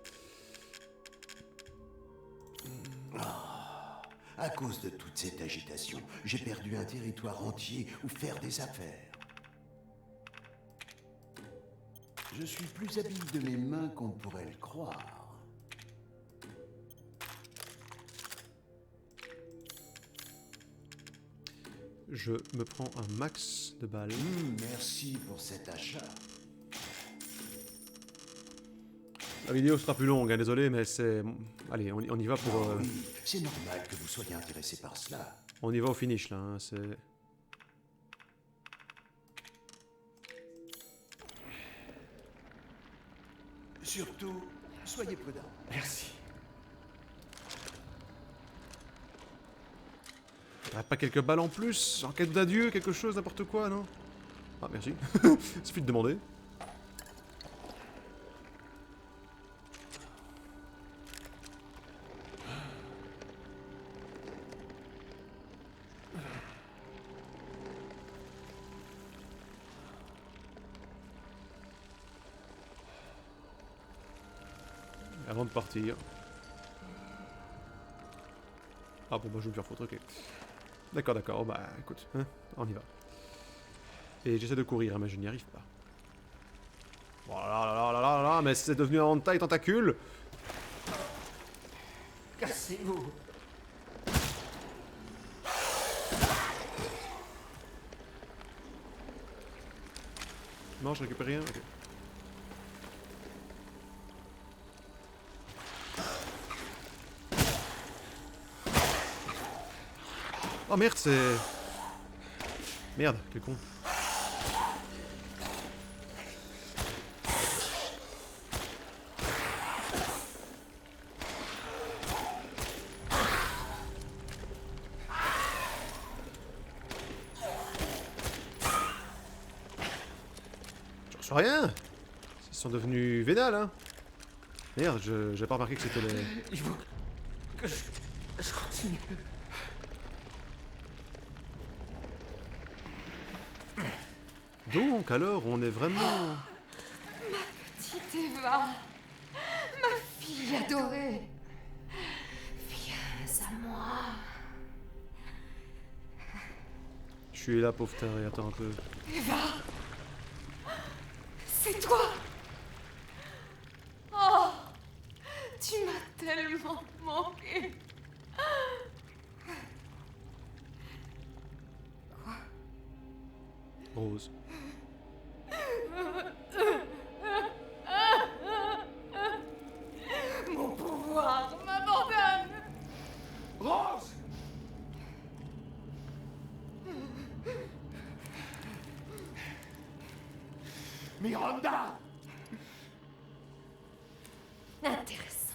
Speaker 11: À cause de toute cette agitation, j'ai perdu un territoire entier où faire des affaires. Je suis plus habile de mes mains qu'on ne pourrait le croire.
Speaker 1: Je me prends un max de balles.
Speaker 11: Merci pour cet achat.
Speaker 1: La vidéo sera plus longue, hein, désolé, mais c'est... Allez, on y va pour...
Speaker 11: Oui, c'est normal que vous soyez intéressé par cela.
Speaker 1: On y va au finish, là, hein, c'est...
Speaker 11: Surtout, soyez prudent.
Speaker 5: Merci.
Speaker 1: T'aurais pas quelques balles en plus? En quête d'adieu, quelque chose, n'importe quoi, non? Ah, merci. Suffit de demander. Avant de partir. Ah bon, bah je vais me faire foutre, ok. D'accord, d'accord, bah écoute, hein, on y va. Et j'essaie de courir, mais je n'y arrive pas. Oh là là là là là là, mais c'est devenu un hentai tentacule.
Speaker 5: Cassez-vous.
Speaker 1: Non, je récupère rien, ok. Oh merde, c'est... Merde, quel con. Je reçois rien. Ils sont devenus vénales, hein. Merde, j'ai pas remarqué que c'était les...
Speaker 5: Il faut que je continue.
Speaker 1: Donc, alors, on est vraiment...
Speaker 6: Petite Eva, ma fille adorée. Viens à moi.
Speaker 1: Je suis là, pauvre taré, attends un peu.
Speaker 6: Eva, c'est toi. Oh, tu m'as tellement manqué.
Speaker 1: Rose.
Speaker 6: Mon pouvoir m'abandonne.
Speaker 5: Rose! Miranda!
Speaker 6: Intéressant.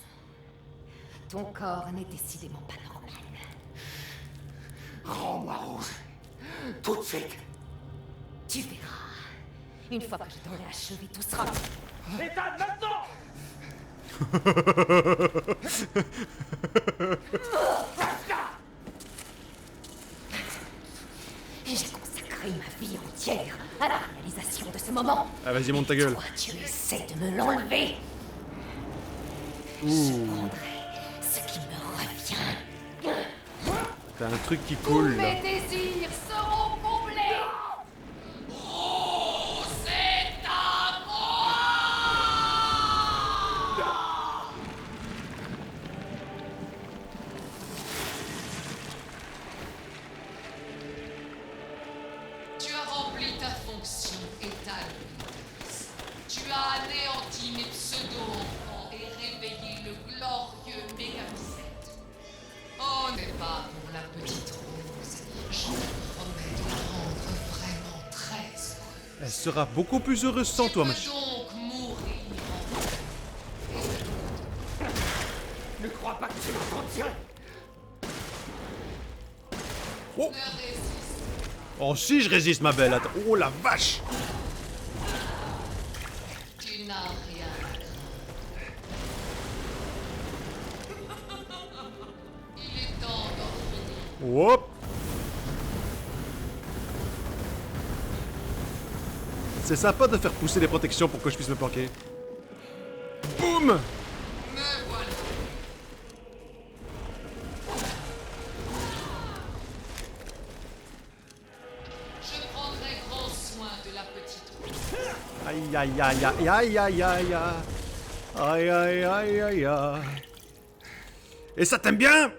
Speaker 6: Ton corps n'est décidément pas normal.
Speaker 5: Rends-moi Rose. Tout de suite.
Speaker 6: Tu verras. Une fois que je t'aurai achevé, tout sera...
Speaker 5: Ethan, maintenant!
Speaker 6: J'ai consacré ma vie entière à la réalisation de ce moment.
Speaker 1: Ah vas-y, monte ta gueule.
Speaker 6: Toi, tu essaies de me l'enlever. Je prendrai ce qui me revient.
Speaker 1: T'as un truc qui coule, là.
Speaker 6: Mes désirs seront comblés.
Speaker 5: Oh, c'est à moi!
Speaker 12: Tu as rempli ta fonction, Ethan. Tu as anéanti mes pseudo-enfants et réveillé le glorieux Megamiset. Oh, n'est pas pour la petite Rose. Je te promets de la rendre vraiment très heureuse.
Speaker 1: Elle sera beaucoup plus heureuse sans toi, ma
Speaker 12: Tu
Speaker 1: chérie.
Speaker 12: peux donc mourir en
Speaker 5: Ne crois pas que tu vas t'en tirer.
Speaker 1: Oh.
Speaker 12: Ne résiste.
Speaker 1: Oh si, je résiste, ma belle. Attends. Oh la vache.
Speaker 12: Tu n'as rien à craindre. Il est temps d'en finir.
Speaker 1: Hop. C'est sympa de faire pousser des protections pour que je puisse me planquer. Boum.
Speaker 12: Me voilà. Je prendrai grand soin de la petite Rose.
Speaker 1: Aïe aïe aïe aïe aïe aïe aïe aïe. Aïe aïe aïe aïe aïe. Et ça t'aime bien?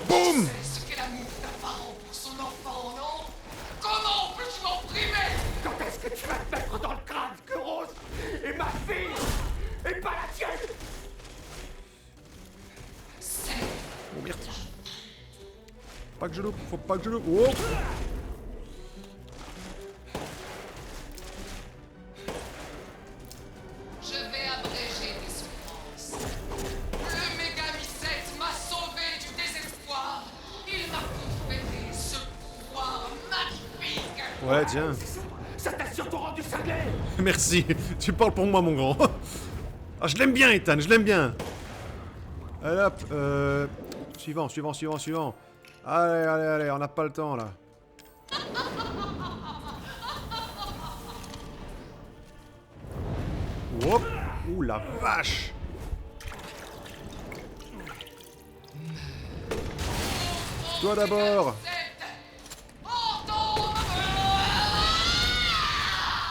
Speaker 1: Boum.
Speaker 12: C'est ce qu'est l'amour d'un parent pour son enfant, non? Comment peux-tu m'en priver?
Speaker 5: Quand est-ce que tu vas te mettre dans le crâne que Rose est ma fille et pas la tienne?
Speaker 12: C'est
Speaker 1: Oh merde. Pas que je loupe, faut pas que je loupe. Oh.
Speaker 12: Je vais abréger tes souffrances. Le Megamiset m'a sauvé du désespoir. Il m'a conféré ce pouvoir magnifique.
Speaker 1: Ouais, tiens.
Speaker 5: Ça t'a surtout rendu cinglé.
Speaker 1: Merci. Tu parles pour moi, mon grand. Ah, je l'aime bien, Ethan, je l'aime bien. Allez hop, suivant, suivant, suivant, suivant. Allez, allez, allez, on n'a pas le temps, là. Hop. Ouh, la vache. Toi d'abord.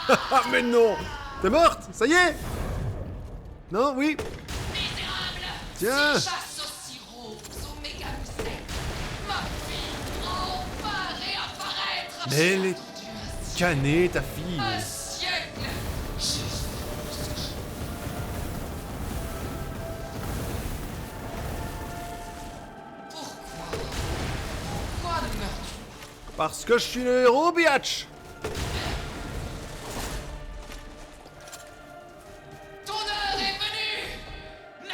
Speaker 1: Ah mais non. T'es morte? Ça y est? Non? Oui? Tiens. Mais elle est canée, ta fille.
Speaker 12: Pourquoi ne meurs-tu?
Speaker 1: Parce que je suis le héros, biatch.
Speaker 12: Ton heure est venue! Meurs!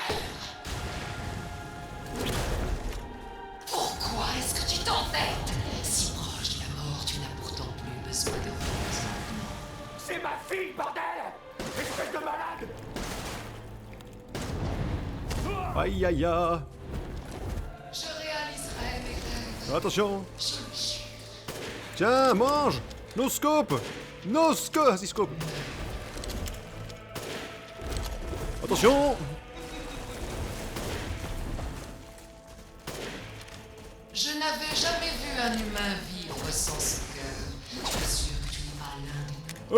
Speaker 12: Pourquoi est-ce que tu t'embêtes? Si proche de la mort, tu n'as pourtant plus besoin de rose.
Speaker 5: C'est ma fille, bordel! Espèce de malade!
Speaker 1: Aïe aïe aïe.
Speaker 12: Je réaliserai mes rêves.
Speaker 1: Attention. Tiens, mange. No scope. No scope. Ah, si, scope. Attention.
Speaker 12: Je n'avais jamais vu un humain vivre sans ce cœur. Tu es sûr que tu n'es pas l'un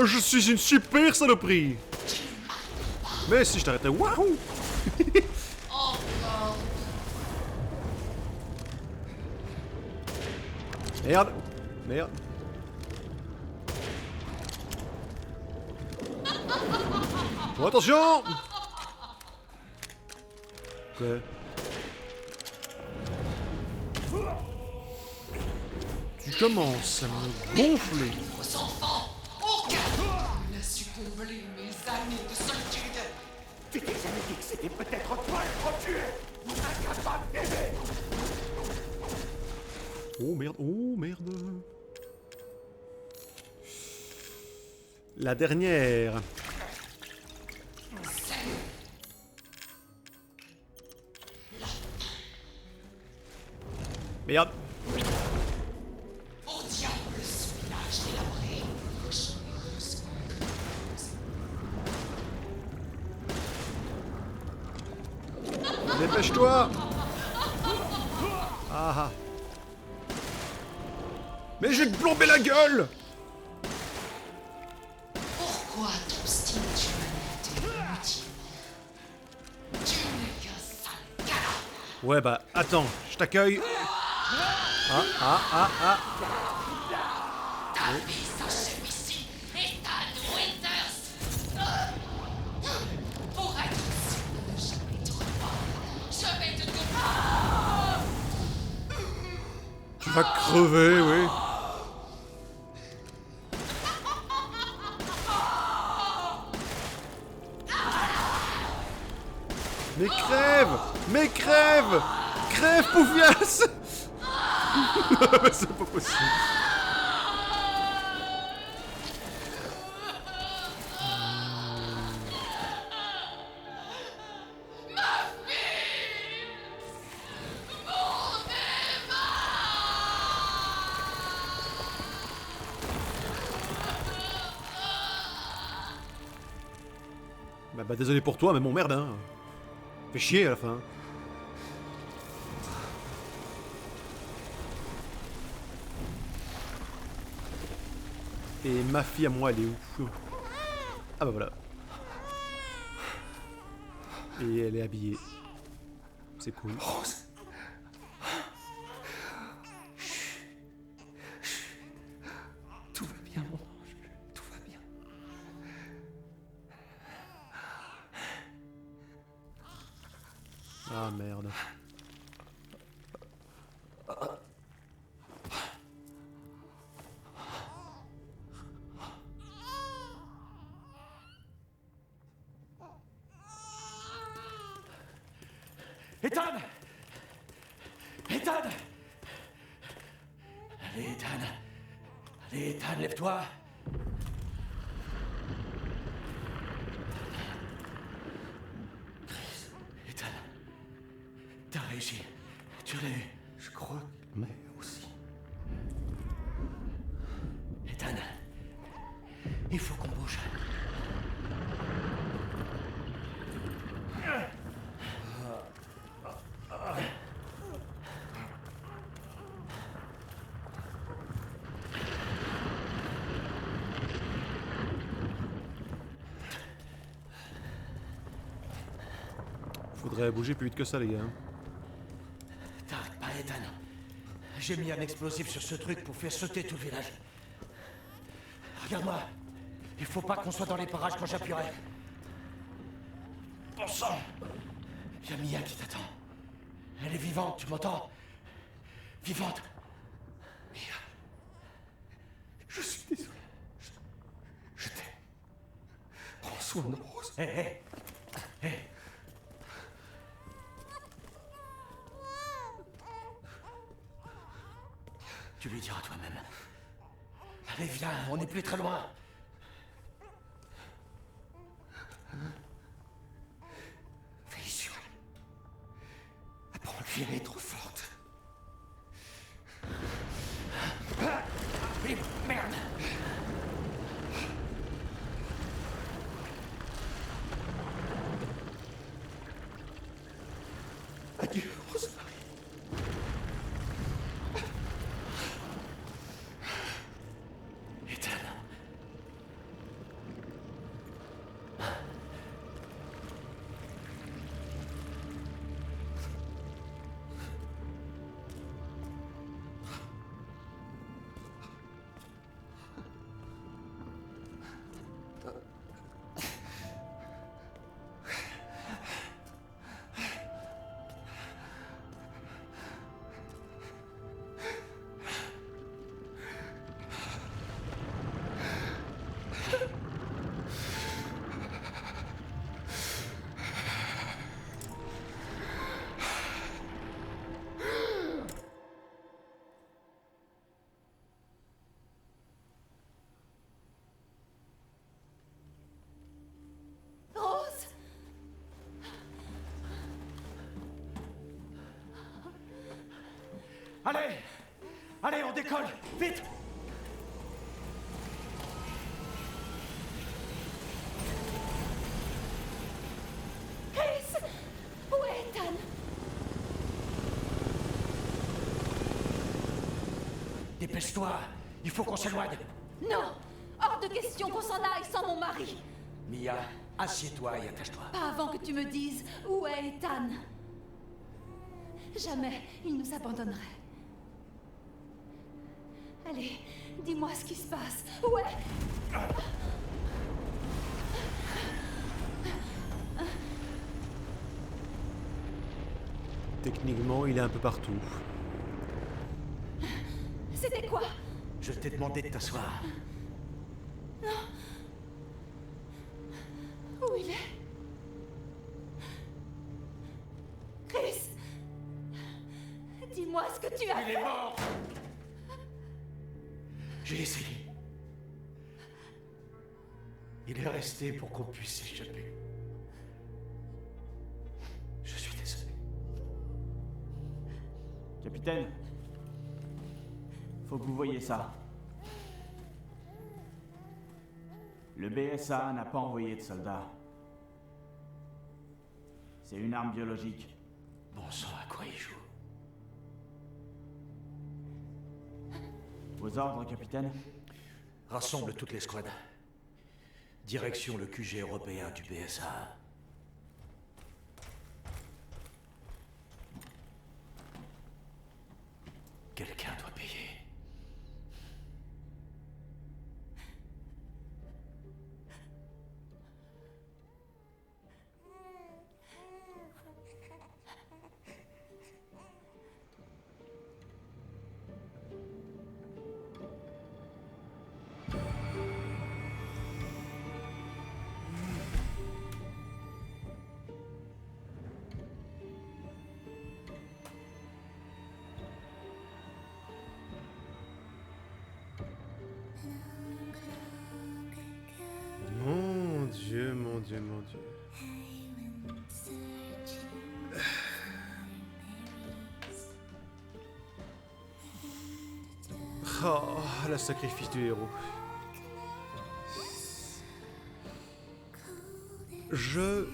Speaker 12: des
Speaker 1: Je suis une super saloperie. Mais si je t'arrêtais, waouh.
Speaker 12: Encore.
Speaker 1: Merde. Merde. Oh, attention. Quoi? Tu commences à me gonfler.
Speaker 12: Aux enfants, aucun n'a su combler mes années de solitude.
Speaker 5: Tu t'es jamais dit que c'était peut-être toi le trop tué! Incapable d'aimer!
Speaker 1: Oh merde, oh merde. La dernière. Merde.
Speaker 12: Au diable ce village délabré.
Speaker 1: Dépêche-toi. Ah ah. Mais je vais te plomber la gueule.
Speaker 12: Pourquoi t'obstines-tu à lutter inutilement? Tu n'es qu'un sale cadavre.
Speaker 1: Ouais bah attends, je t'accueille. Ah ah ah ah.
Speaker 12: Ta vie s'achève ici, Ethan Winters. Pour être sûr de ne jamais te revoir, je vais te
Speaker 1: Tu vas crever, oui. Mais crève! Mais crève! Crève, Poufias! Mais c'est pas possible. Bah désolé pour toi, mais mon merde, hein. Fait chier à la fin. Et ma fille à moi, elle est où? Ah bah voilà. Et elle est habillée. C'est cool.
Speaker 5: Rose. Tout va bien, mon ange. Tout va bien.
Speaker 1: Ah merde.
Speaker 5: Ethan! Ethan! Allez, Ethan. Allez, Ethan, lève-toi. Chris, Ethan. T'as réussi. Tu l'as eu. Je crois, mais aussi. Ethan. Il faut qu'on bouge.
Speaker 1: Faudrait bouger plus vite que ça, les gars.
Speaker 3: T'arrêtes pas, Ethan. J'ai mis un explosif sur ce truc pour faire sauter tout le village. Regarde-moi. Il faut pas qu'on soit dans les parages quand j'appuierai. Bon sang. Y a Mia qui t'attend. Elle est vivante, tu m'entends? Vivante. Mia. Je suis désolé. Je t'aime. Prends soin de Rose. Hé. Tu lui diras toi-même. Allez, viens, on n'est plus très loin. Veille sur elle. Apprends-lui, elle est trop forte. Mais merde! Adieu, Rosemary. Ethan.
Speaker 6: Rose!
Speaker 3: Allez! Allez, on décolle! Vite!
Speaker 6: Chris! Où est Ethan?
Speaker 3: Dépêche-toi! Il faut qu'on s'éloigne!
Speaker 6: Non! Hors de question qu'on s'en aille sans mon mari!
Speaker 3: Mia, assieds-toi et attache-toi.
Speaker 6: Pas avant que tu me dises où est Ethan. Jamais il nous abandonnerait. Allez, dis-moi ce qui se passe. Où est...
Speaker 1: Techniquement, il est un peu partout.
Speaker 6: C'était quoi?
Speaker 3: Je t'ai demandé de t'asseoir.
Speaker 6: Non. Où il est? Chris! Dis-moi ce que tu as fait.
Speaker 3: Il est mort! J'ai essayé. Il est resté pour qu'on puisse s'échapper. Je suis désolé.
Speaker 8: Capitaine, faut que vous voyez ça. Le BSA n'a pas envoyé de soldats. C'est une arme biologique.
Speaker 3: Bon sang, à quoi il joue?
Speaker 8: Vos ordres, capitaine?
Speaker 3: Rassemble toutes les squads. Direction le QG européen du BSA. Quelqu'un doit payer.
Speaker 1: Mon Dieu, mon Dieu, mon Dieu. Oh, le sacrifice du héros. Je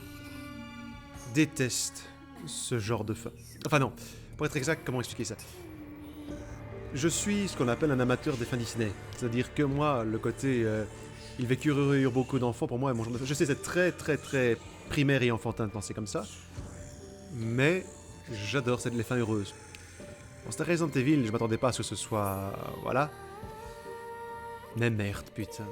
Speaker 1: déteste ce genre de fin. Enfin non, pour être exact, comment expliquer ça? Je suis ce qu'on appelle un amateur des fins Disney. C'est-à-dire que moi, le côté ils vécurent heureux et eurent beaucoup d'enfants, pour moi, je sais, c'est très primaire et enfantin de penser comme ça. mais j'adore, c'est les fins heureuses. Bon, c'était Resident Evil, je m'attendais pas à ce que ce soit... voilà. Mais merde, putain.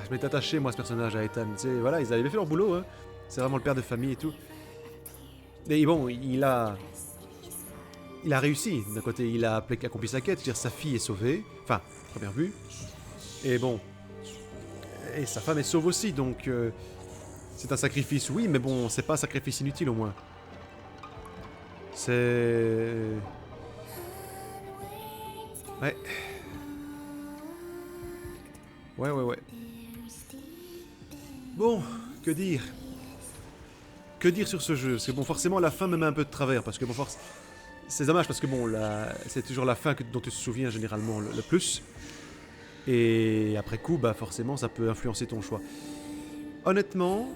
Speaker 1: Je m'étais attaché, moi, à ce personnage, à Ethan. Tu sais, voilà, ils avaient bien fait leur boulot, hein. C'est vraiment le père de famille et tout. Et bon, il a réussi. D'un côté, il a accompli sa quête. C'est-à-dire, sa fille est sauvée. Enfin, première vue. Et bon... Et sa femme est sauve aussi, donc... c'est un sacrifice, oui, mais bon, c'est pas un sacrifice inutile, au moins. C'est... Ouais. Ouais. Bon, que dire? Que dire sur ce jeu? Parce que bon, forcément, la fin me met un peu de travers, parce que bon, c'est dommage, parce que bon, c'est toujours la fin dont tu te souviens généralement le plus. Et après coup, bah forcément, ça peut influencer ton choix. Honnêtement,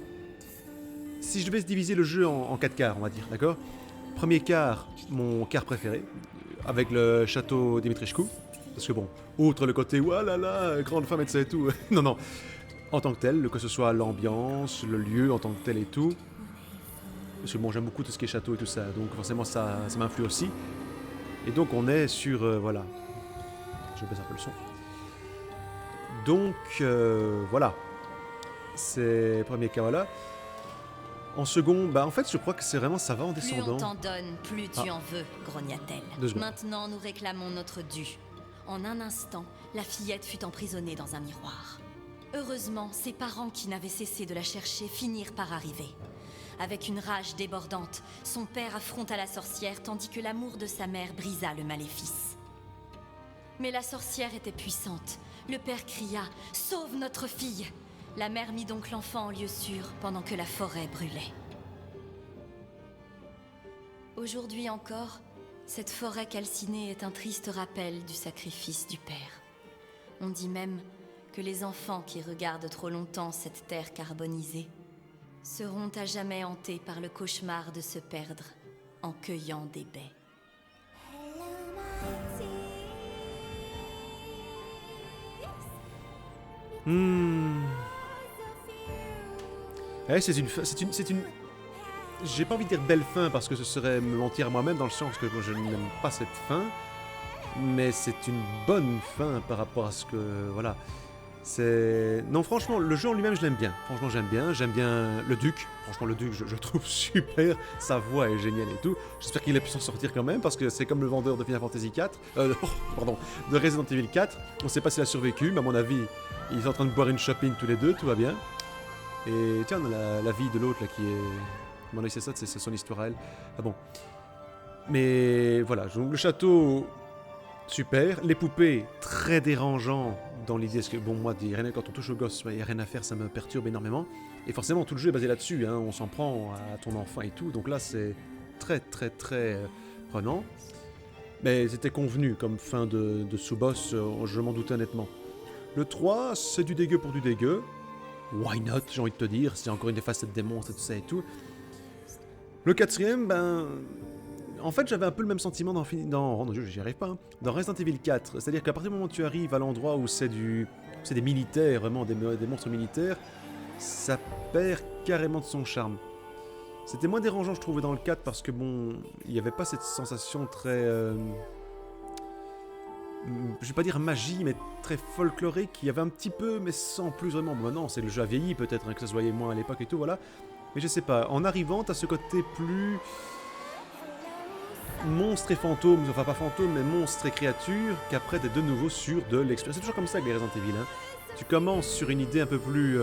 Speaker 1: si je devais diviser le jeu en 4 quarts, on va dire, d'accord? Premier quart, mon quart préféré, avec le château Dimitrescu. Parce que bon, outre le côté, ouah grande femme et tout ça et tout, non, en tant que tel, que ce soit l'ambiance, le lieu en tant que tel et tout. Parce que bon, j'aime beaucoup tout ce qui est château et tout ça, donc forcément ça m'influe aussi. Et donc on est sur, voilà. Je baisse un peu le son. Donc, voilà. C'est premier cas, voilà. En second, bah en fait, je crois que c'est vraiment, ça va en descendant.
Speaker 13: Plus on t'en donne, plus tu en veux, grogna-t-elle.
Speaker 1: Maintenant,
Speaker 13: nous réclamons notre dû. En un instant, la fillette fut emprisonnée dans un miroir. Heureusement, ses parents qui n'avaient cessé de la chercher finirent par arriver. Avec une rage débordante, son père affronta la sorcière tandis que l'amour de sa mère brisa le maléfice. Mais la sorcière était puissante. Le père cria « Sauve notre fille !» La mère mit donc l'enfant en lieu sûr pendant que la forêt brûlait. Aujourd'hui encore, cette forêt calcinée est un triste rappel du sacrifice du père. On dit même que les enfants qui regardent trop longtemps cette terre carbonisée seront à jamais hantés par le cauchemar de se perdre en cueillant des baies.
Speaker 1: Ouais, c'est une... J'ai pas envie de dire belle fin parce que ce serait me mentir à moi-même dans le sens que je n'aime pas cette fin. Mais c'est une bonne fin par rapport à ce que... Voilà. C'est... Non, franchement, le jeu en lui-même, je l'aime bien. Franchement, j'aime bien le Duc. Franchement, le Duc, je trouve super. Sa voix est géniale et tout. J'espère qu'il a pu s'en sortir quand même, parce que c'est comme le vendeur de Final Fantasy 4. De Resident Evil 4. On sait pas s'il a survécu, mais à mon avis, ils sont en train de boire une shopping tous les deux, tout va bien. Et tiens, on a la vie de l'autre, là, qui est... Comment c'est ça, c'est son histoire à elle. Ah bon. Mais voilà, donc le château... Super, les poupées, très dérangeant dans l'idée, parce que bon, moi, quand on touche au gosse, il n'y a rien à faire, ça me perturbe énormément. Et forcément, tout le jeu est basé là-dessus, hein, on s'en prend à ton enfant et tout, donc là, c'est très prenant. Mais c'était convenu comme fin de sous-boss, je m'en doutais honnêtement. Le 3, c'est du dégueu pour du dégueu. Why not, j'ai envie de te dire, c'est encore une des facettes des monstres et tout ça et tout. Le 4ème, ben... En fait, j'avais un peu le même sentiment dans oh non, j'y arrive pas, hein, dans Resident Evil 4. C'est-à-dire qu'à partir du moment où tu arrives à l'endroit où c'est des militaires, vraiment des monstres militaires, ça perd carrément de son charme. C'était moins dérangeant, je trouvais, dans le 4, parce que bon, il n'y avait pas cette sensation très... je vais pas dire magie, mais très folklorique. Il y avait un petit peu, mais sans plus vraiment. Bon, maintenant, c'est le jeu a vieilli, peut-être, hein, que ça se voyait moins à l'époque et tout, voilà. Mais je sais pas, en arrivant, t'as ce côté plus... monstres et fantômes, enfin pas fantômes, mais monstres et créatures, qu'après t'es de nouveau sur de l'expérience. C'est toujours comme ça avec les Resident Evil, hein. Tu commences sur une idée un peu plus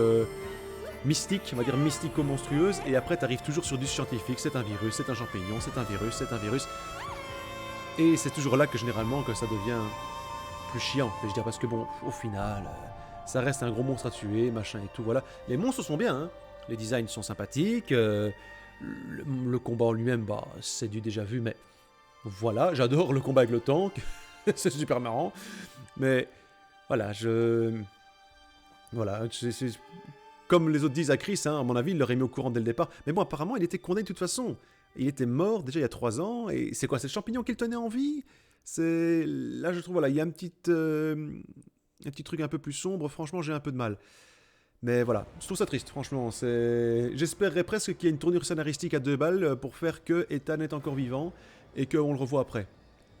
Speaker 1: mystique, on va dire mystico-monstrueuse, et après t'arrives toujours sur du scientifique, c'est un virus, c'est un champignon, c'est un virus, c'est un virus. Et c'est toujours là que généralement que ça devient plus chiant, je veux dire, parce que bon, au final, ça reste un gros monstre à tuer, machin et tout, voilà. Les monstres sont bien, hein. Les designs sont sympathiques, le combat en lui-même, bah, c'est du déjà vu, mais... Voilà, j'adore le combat avec le tank, c'est super marrant, mais voilà, Voilà, c'est... Comme les autres disent à Chris, hein, à mon avis, il l'aurait mis au courant dès le départ, mais bon, apparemment, il était condamné de toute façon, il était mort déjà il y a 3 ans, et c'est quoi, c'est le champignon qui le tenait en vie? C'est... Là, je trouve, voilà, il y a un petit truc un peu plus sombre, franchement, j'ai un peu de mal. Mais voilà, je trouve ça triste, franchement. J'espérerais presque qu'il y ait une tournure scénaristique à 2 balles pour faire que Ethan est encore vivant et qu'on le revoit après.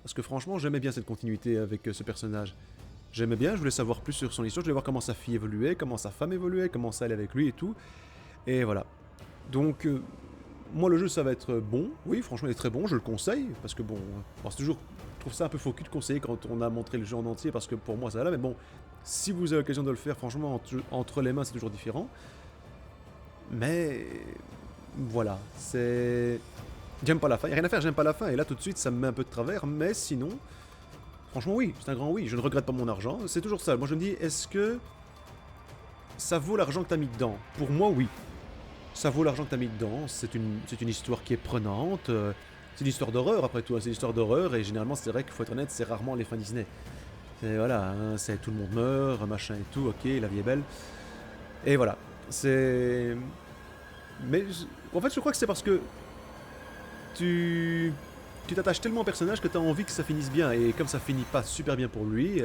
Speaker 1: Parce que franchement, j'aimais bien cette continuité avec ce personnage. J'aimais bien, je voulais savoir plus sur son histoire, je voulais voir comment sa fille évoluait, comment sa femme évoluait, comment ça allait avec lui et tout. Et voilà. Donc, moi le jeu ça va être bon, oui franchement il est très bon, je le conseille, parce que bon, c'est toujours, je trouve ça un peu faux cul de conseiller quand on a montré le jeu en entier, parce que pour moi ça va là, mais bon, si vous avez l'occasion de le faire, franchement, entre les mains c'est toujours différent. Mais, voilà, c'est... J'aime pas la fin, y a rien à faire, j'aime pas la fin, et là tout de suite ça me met un peu de travers, mais sinon, franchement oui, c'est un grand oui, je ne regrette pas mon argent, c'est toujours ça, moi je me dis, est-ce que ça vaut l'argent que t'as mis dedans? Pour moi oui. Ça vaut l'argent que t'as mis dedans, c'est une histoire qui est prenante, c'est une histoire d'horreur après tout, hein, c'est une hisqu'il d'horreur, et généralement c'est vrai qu'il faut être honnête, c'est rarement les fins Disney. Et voilà, hein, c'est tout le monde meurt, machin et tout, ok, la vie est belle. Et voilà, c'est... Mais en fait je crois que c'est parce que tu t'attaches tellement au personnage que t'as envie que ça finisse bien, et comme ça finit pas super bien pour lui,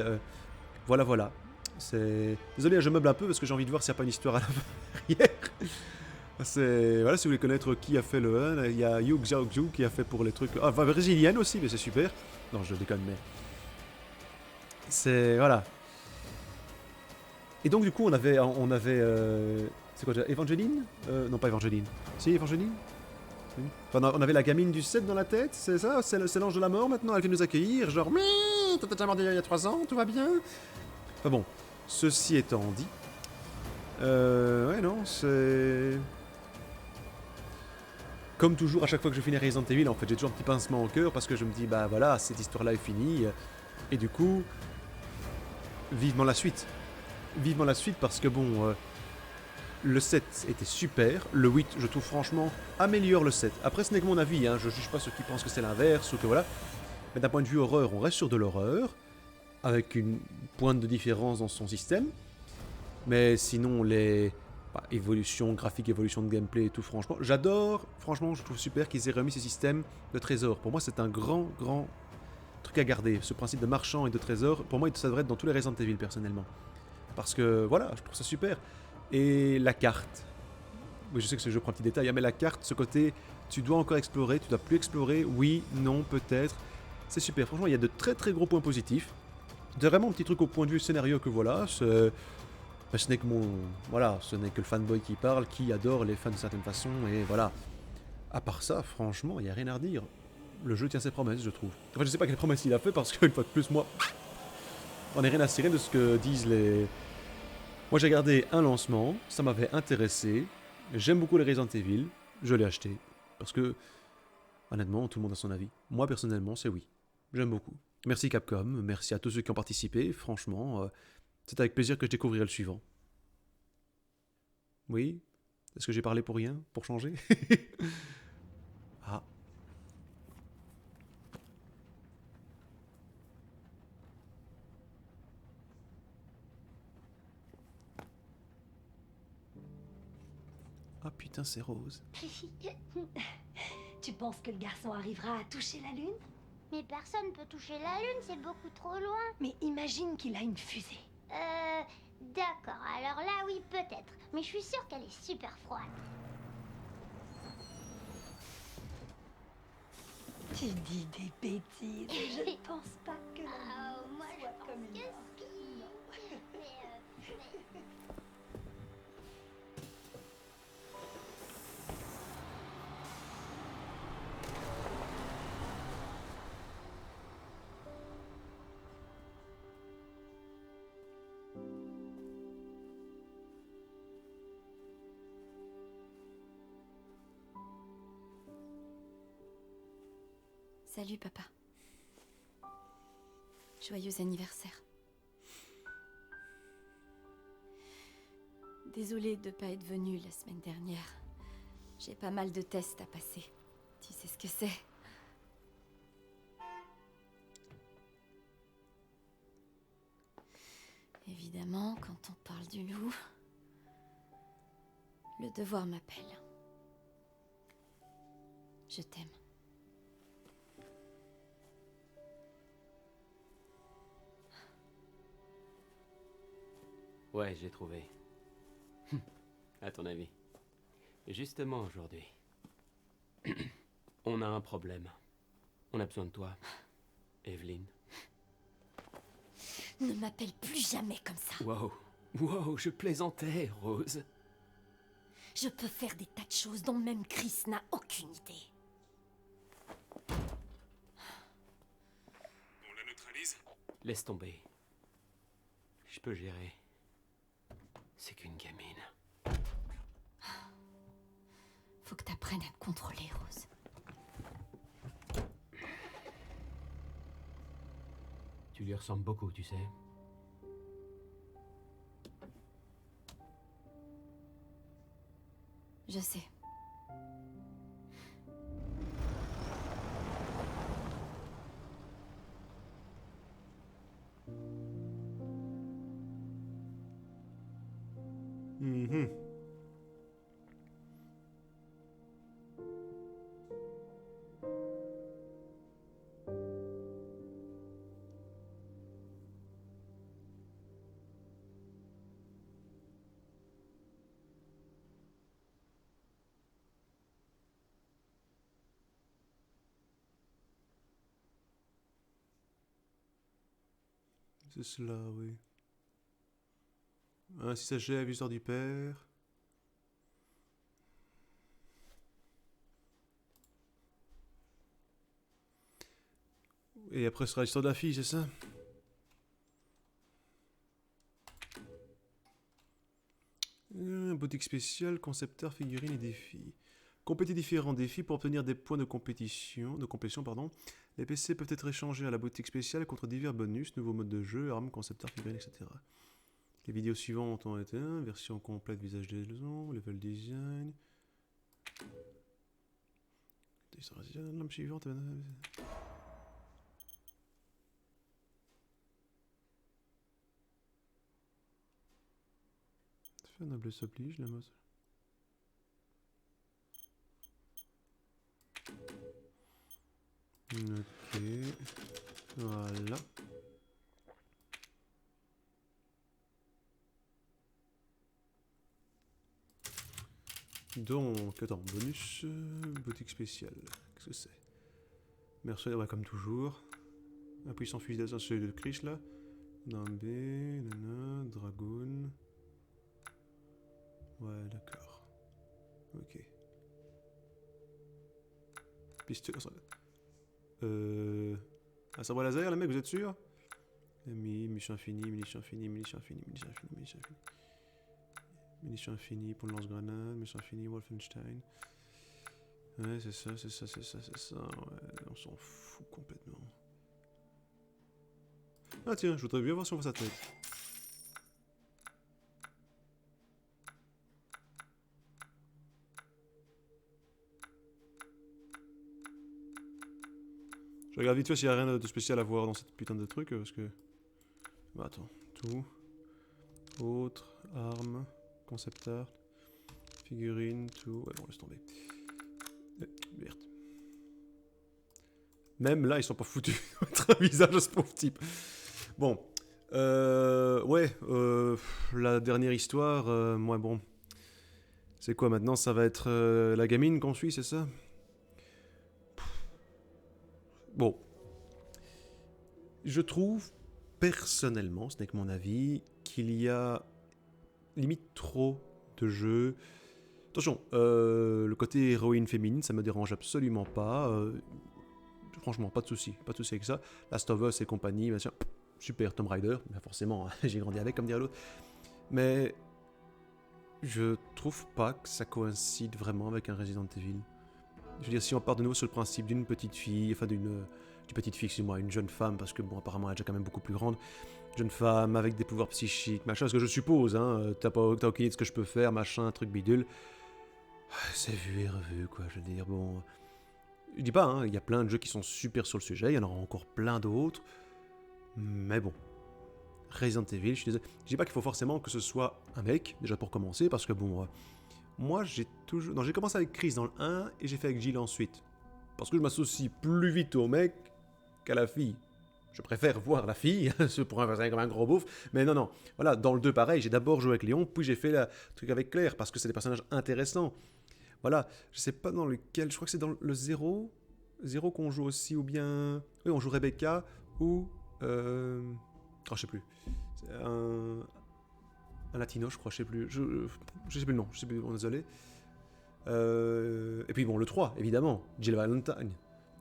Speaker 1: voilà. C'est... Désolé, je meuble un peu parce que j'ai envie de voir s'il n'y a pas une histoire à l'arrière. Voilà, si vous voulez connaître qui a fait le 1, il y a Yu Xiaoju qui a fait pour les trucs... Ah, enfin, brésilienne aussi, mais c'est super. Non, je déconne, mais... C'est... Voilà. Et donc, du coup, on avait c'est quoi déjà, Evangeline non, pas Evangeline. Si, Evangeline. Enfin, on avait la gamine du 7 dans la tête, c'est ça? C'est l'ange de la mort, maintenant, elle vient nous accueillir, genre... T'as déjà mort il y a 3 ans, tout va bien? Enfin bon, ceci étant dit... ouais, non, c'est... Comme toujours, à chaque fois que je finis Resident Evil, en fait, j'ai toujours un petit pincement au cœur parce que je me dis, bah voilà, cette histoire-là est finie. Et du coup, vivement la suite. Vivement la suite parce que bon, le 7 était super. Le 8, je trouve franchement, améliore le 7. Après, ce n'est que mon avis, hein, je juge pas ceux qui pensent que c'est l'inverse ou que voilà. Mais d'un point de vue horreur, on reste sur de l'horreur, avec une pointe de différence dans son système. Mais sinon, les... évolution graphique, évolution de gameplay et tout, franchement, j'adore, franchement, je trouve super qu'ils aient remis ces systèmes de trésors. Pour moi, c'est un grand truc à garder, ce principe de marchand et de trésor. Pour moi, ça devrait être dans tous les Resident Evil, personnellement. Parce que, voilà, je trouve ça super. Et la carte. Oui, je sais que je prends un petit détail, hein, mais la carte, ce côté, tu dois encore explorer, tu dois plus explorer, oui, non, peut-être. C'est super, franchement, il y a de très gros points positifs. C'est vraiment un petit truc au point de vue scénario que voilà, ce n'est que voilà, ce n'est que le fanboy qui parle, qui adore les fans de certaines façons, et voilà. À part ça, franchement, il n'y a rien à redire. Le jeu tient ses promesses, je trouve. Enfin, je sais pas quelles promesses il a fait, parce qu'une fois de plus, moi, on n'est rien à cirer de ce que disent les... Moi, j'ai regardé un lancement, ça m'avait intéressé, j'aime beaucoup les Resident Evil, je l'ai acheté. Parce que, honnêtement, tout le monde a son avis. Moi, personnellement, c'est oui. J'aime beaucoup. Merci Capcom, merci à tous ceux qui ont participé, franchement... c'est avec plaisir que je découvrirai le suivant. Oui? Est-ce que j'ai parlé pour rien? Pour changer? Ah. Ah putain, c'est Rose.
Speaker 10: Tu penses que le garçon arrivera à toucher la Lune? Mais personne peut toucher la Lune, c'est beaucoup trop loin. Mais imagine qu'il a une fusée. D'accord, alors là oui peut-être, mais je suis sûre qu'elle est super froide. Tu dis des bêtises, je ne pense pas que moi je pense comme que si.
Speaker 13: Salut, papa. Joyeux anniversaire. Désolée de ne pas être venue la semaine dernière. J'ai pas mal de tests à passer. Tu sais ce que c'est. Évidemment, quand on parle du loup, le devoir m'appelle. Je t'aime.
Speaker 14: Ouais, j'ai trouvé. À ton avis. Justement aujourd'hui, on a un problème. On a besoin de toi, Evelyn.
Speaker 13: Ne m'appelle plus jamais comme ça.
Speaker 14: Wow, wow, je plaisantais, Rose.
Speaker 13: Je peux faire des tas de choses dont même Chris n'a aucune idée.
Speaker 14: On la neutralise? Laisse tomber. Je peux gérer. C'est qu'une gamine.
Speaker 13: Faut que t'apprennes à te contrôler, Rose.
Speaker 14: Tu lui ressembles beaucoup, tu sais.
Speaker 13: Je sais.
Speaker 1: Mhm. C'est cela, oui. Ainsi s'achève l'histoire du père. Et après ce sera l'histoire de la fille, c'est ça? Boutique spéciale, concepteur, figurines et défis. Complétez différents défis pour obtenir des points de compétition, pardon. Les PC peuvent être échangés à la boutique spéciale contre divers bonus, nouveaux modes de jeu, armes, concepteurs, figurines, etc. Les vidéos suivantes ont été version complète, visage des leçons, level design. L'arme suivante. Faire noblesse oblige, la mode. Ok, voilà. Donc, attends, bonus, boutique spéciale, qu'est-ce que c'est? Mercenaire, ouais, comme toujours. Un puissant fusil d'assaut, celui de Chris là. Nambé, nana, dragoon. Ouais, d'accord. Ok. Pistolet. Un sabre laser, les mecs, vous êtes sûr? Munition infinie, munition infinie, munition infinie, munition infinie, munition infinie. Munition infinie pour le lance-grenade, munition infinie, Wolfenstein. Ouais, c'est ça, c'est ça, c'est ça, c'est ça. Ouais, on s'en fout complètement. Ah tiens, je voudrais bien voir si on voit sa tête. Je regarde vite fait s'il n'y a rien de spécial à voir dans cette putain de truc, parce que... Bah attends, tout... Autre, arme, concept art, figurine, tout... Ouais bon, laisse tomber. Merde. Même là, ils sont pas foutus de mettre un visage à ce pauvre type. Bon. Ouais, la dernière histoire, moi bon... C'est quoi maintenant? Ça va être la gamine qu'on suit, c'est ça? Bon, je trouve, personnellement, ce n'est que mon avis, qu'il y a limite trop de jeux. Attention, le côté héroïne féminine, ça me dérange absolument pas. Franchement, pas de souci avec ça. Last of Us et compagnie, bien sûr, super, Tomb Raider, ben forcément, j'ai grandi avec, comme dirait l'autre. Mais je trouve pas que ça coïncide vraiment avec un Resident Evil. Je veux dire, si on part de nouveau sur le principe d'une petite fille, enfin d'une petite fille, excuse-moi, une jeune femme, parce que bon, apparemment elle est déjà quand même beaucoup plus grande, jeune femme avec des pouvoirs psychiques, machin, ce que je suppose, hein, t'as aucune idée de ce que je peux faire, machin, truc bidule. C'est vu et revu, quoi, je veux dire, bon... Je dis pas, hein, il y a plein de jeux qui sont super sur le sujet, il y en aura encore plein d'autres, mais bon... Resident Evil, je suis désolé, je dis pas qu'il faut forcément que ce soit un mec, déjà pour commencer, parce que bon... Moi, j'ai toujours... Non, j'ai commencé avec Chris dans le 1 et j'ai fait avec Jill ensuite. Parce que je m'associe plus vite au mec qu'à la fille. Je préfère voir la fille, ce pour un comme un gros beauf, mais non, non. Voilà, dans le 2, pareil, j'ai d'abord joué avec Léon, puis j'ai fait le truc avec Claire, parce que c'est des personnages intéressants. Voilà, je sais pas dans lequel, je crois que c'est dans le 0 qu'on joue aussi, ou bien... Oui, on joue Rebecca, ou... Oh, je sais plus. C'est un latino, je crois, je sais plus. Je sais plus le nom, je sais plus, désolé. Et puis bon, le 3, évidemment, Jill Valentine.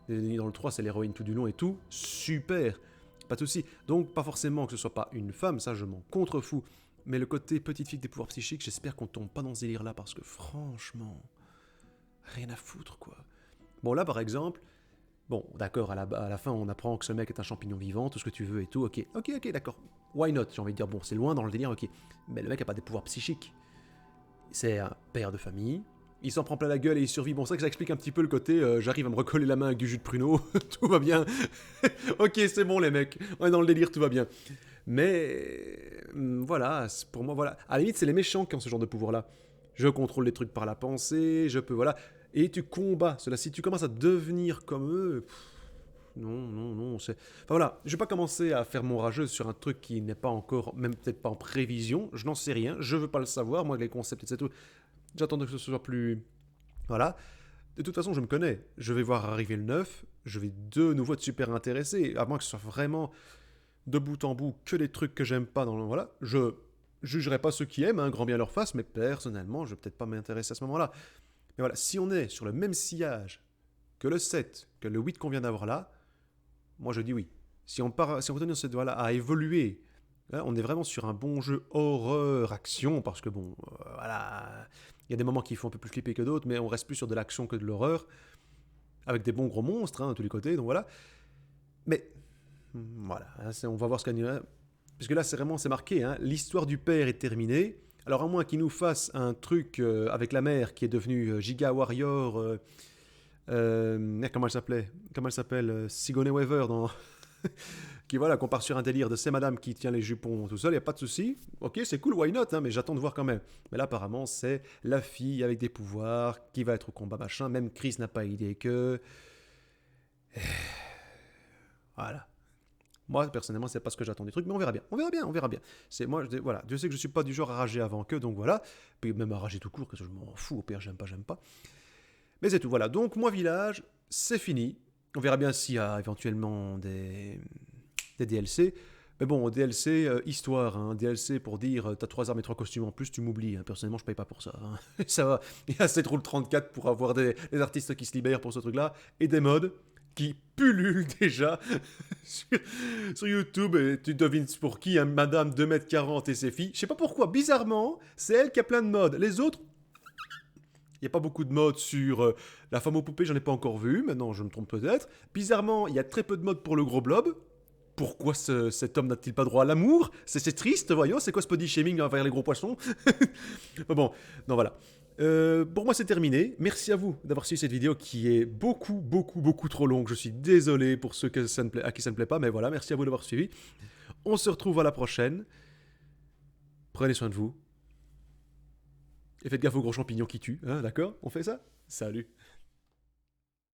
Speaker 1: Dans le 3, c'est l'héroïne tout du long et tout. Super, pas de souci. Donc, pas forcément que ce soit pas une femme, ça je m'en contrefous. Mais le côté petite fille avec des pouvoirs psychiques, j'espère qu'on tombe pas dans ce délire-là, parce que franchement, rien à foutre, quoi. Bon, là, par exemple, bon, d'accord, à la fin, on apprend que ce mec est un champignon vivant, tout ce que tu veux et tout, ok, d'accord. Why not, j'ai envie de dire, bon, c'est loin dans le délire, ok. Mais le mec a pas des pouvoirs psychiques. C'est un père de famille. Il s'en prend plein la gueule et il survit. Bon, c'est vrai que ça explique un petit peu le côté j'arrive à me recoller la main avec du jus de pruneau, tout va bien. Ok, c'est bon les mecs, on est dans le délire, tout va bien. Mais voilà, pour moi, voilà. À la limite, c'est les méchants qui ont ce genre de pouvoir-là. Je contrôle les trucs par la pensée, je peux, voilà. Et tu combats cela. Si tu commences à devenir comme eux, non, c'est... Enfin voilà, je vais pas commencer à faire mon rageux sur un truc qui n'est pas encore, même peut-être pas en prévision, je n'en sais rien, je veux pas le savoir, moi les concepts, etc. J'attends que ce soit plus... Voilà. De toute façon, je me connais. Je vais voir arriver le 9. Je vais de nouveau être super intéressé. À moins que ce soit vraiment de bout en bout que des trucs que j'aime pas dans le... Voilà. Je jugerai pas ceux qui aiment, hein, grand bien leur face, mais personnellement, je vais peut-être pas m'intéresser à ce moment-là. Mais voilà, si on est sur le même sillage que le 7, que le 8 qu'on vient d'avoir là, moi je dis oui. Si on continue dans cette voie-là à évoluer, hein, on est vraiment sur un bon jeu horreur-action, parce que bon, voilà... Il y a des moments qui font un peu plus flipper que d'autres, mais on reste plus sur de l'action que de l'horreur, avec des bons gros monstres, hein, de tous les côtés, donc voilà. Mais, voilà, hein, on va voir ce qu'il y a. Parce que là, c'est marqué, hein, l'histoire du père est terminée. Alors, à moins qu'il nous fasse un truc avec la mère qui est devenue Giga Warrior, comment elle s'appelle Sigourney Weaver dans... qui voilà, qu'on part sur un délire de c'est madame qui tient les jupons tout seul, y a pas de souci. Ok, c'est cool, why not, hein, mais j'attends de voir quand même. Mais là, apparemment, c'est la fille avec des pouvoirs qui va être au combat, machin. Même Chris n'a pas idée que... Voilà. Moi, personnellement, c'est pas ce que j'attends du truc, mais on verra bien. C'est moi, voilà. Dieu sait que je suis pas du genre à rager avant que, donc voilà. Puis même à rager tout court, que je m'en fous, au pire, j'aime pas. Mais c'est tout, voilà. Donc, moi, village, c'est fini. On verra bien s'il y a éventuellement des DLC. Mais bon, DLC, histoire, hein, DLC pour dire t'as 3 armes et 3 costumes en plus, tu m'oublies. Hein. Personnellement, je paye pas pour ça. Hein. Ça va. Il y a 7 Rule 34 pour avoir des artistes qui se libèrent pour ce truc-là. Et des mods qui pullulent déjà sur YouTube. Et tu devines pour qui, hein, madame 2m40 et ses filles. Je sais pas pourquoi, bizarrement, c'est elle qui a plein de mods. Les autres... Il n'y a pas beaucoup de modes sur la femme aux poupées, j'en ai pas encore vu, maintenant je me trompe peut-être. Bizarrement, il y a très peu de modes pour le gros blob. Pourquoi cet homme n'a-t-il pas droit à l'amour? C'est triste, voyons, c'est quoi ce body shaming envers les gros poissons? Bon, non voilà. Pour moi c'est terminé, merci à vous d'avoir suivi cette vidéo qui est beaucoup trop longue. Je suis désolé pour ceux à qui ça ne plaît pas, mais voilà, merci à vous d'avoir suivi. On se retrouve à la prochaine. Prenez soin de vous. Et faites gaffe aux gros champignons qui tuent, hein, d'accord? On fait ça? Salut!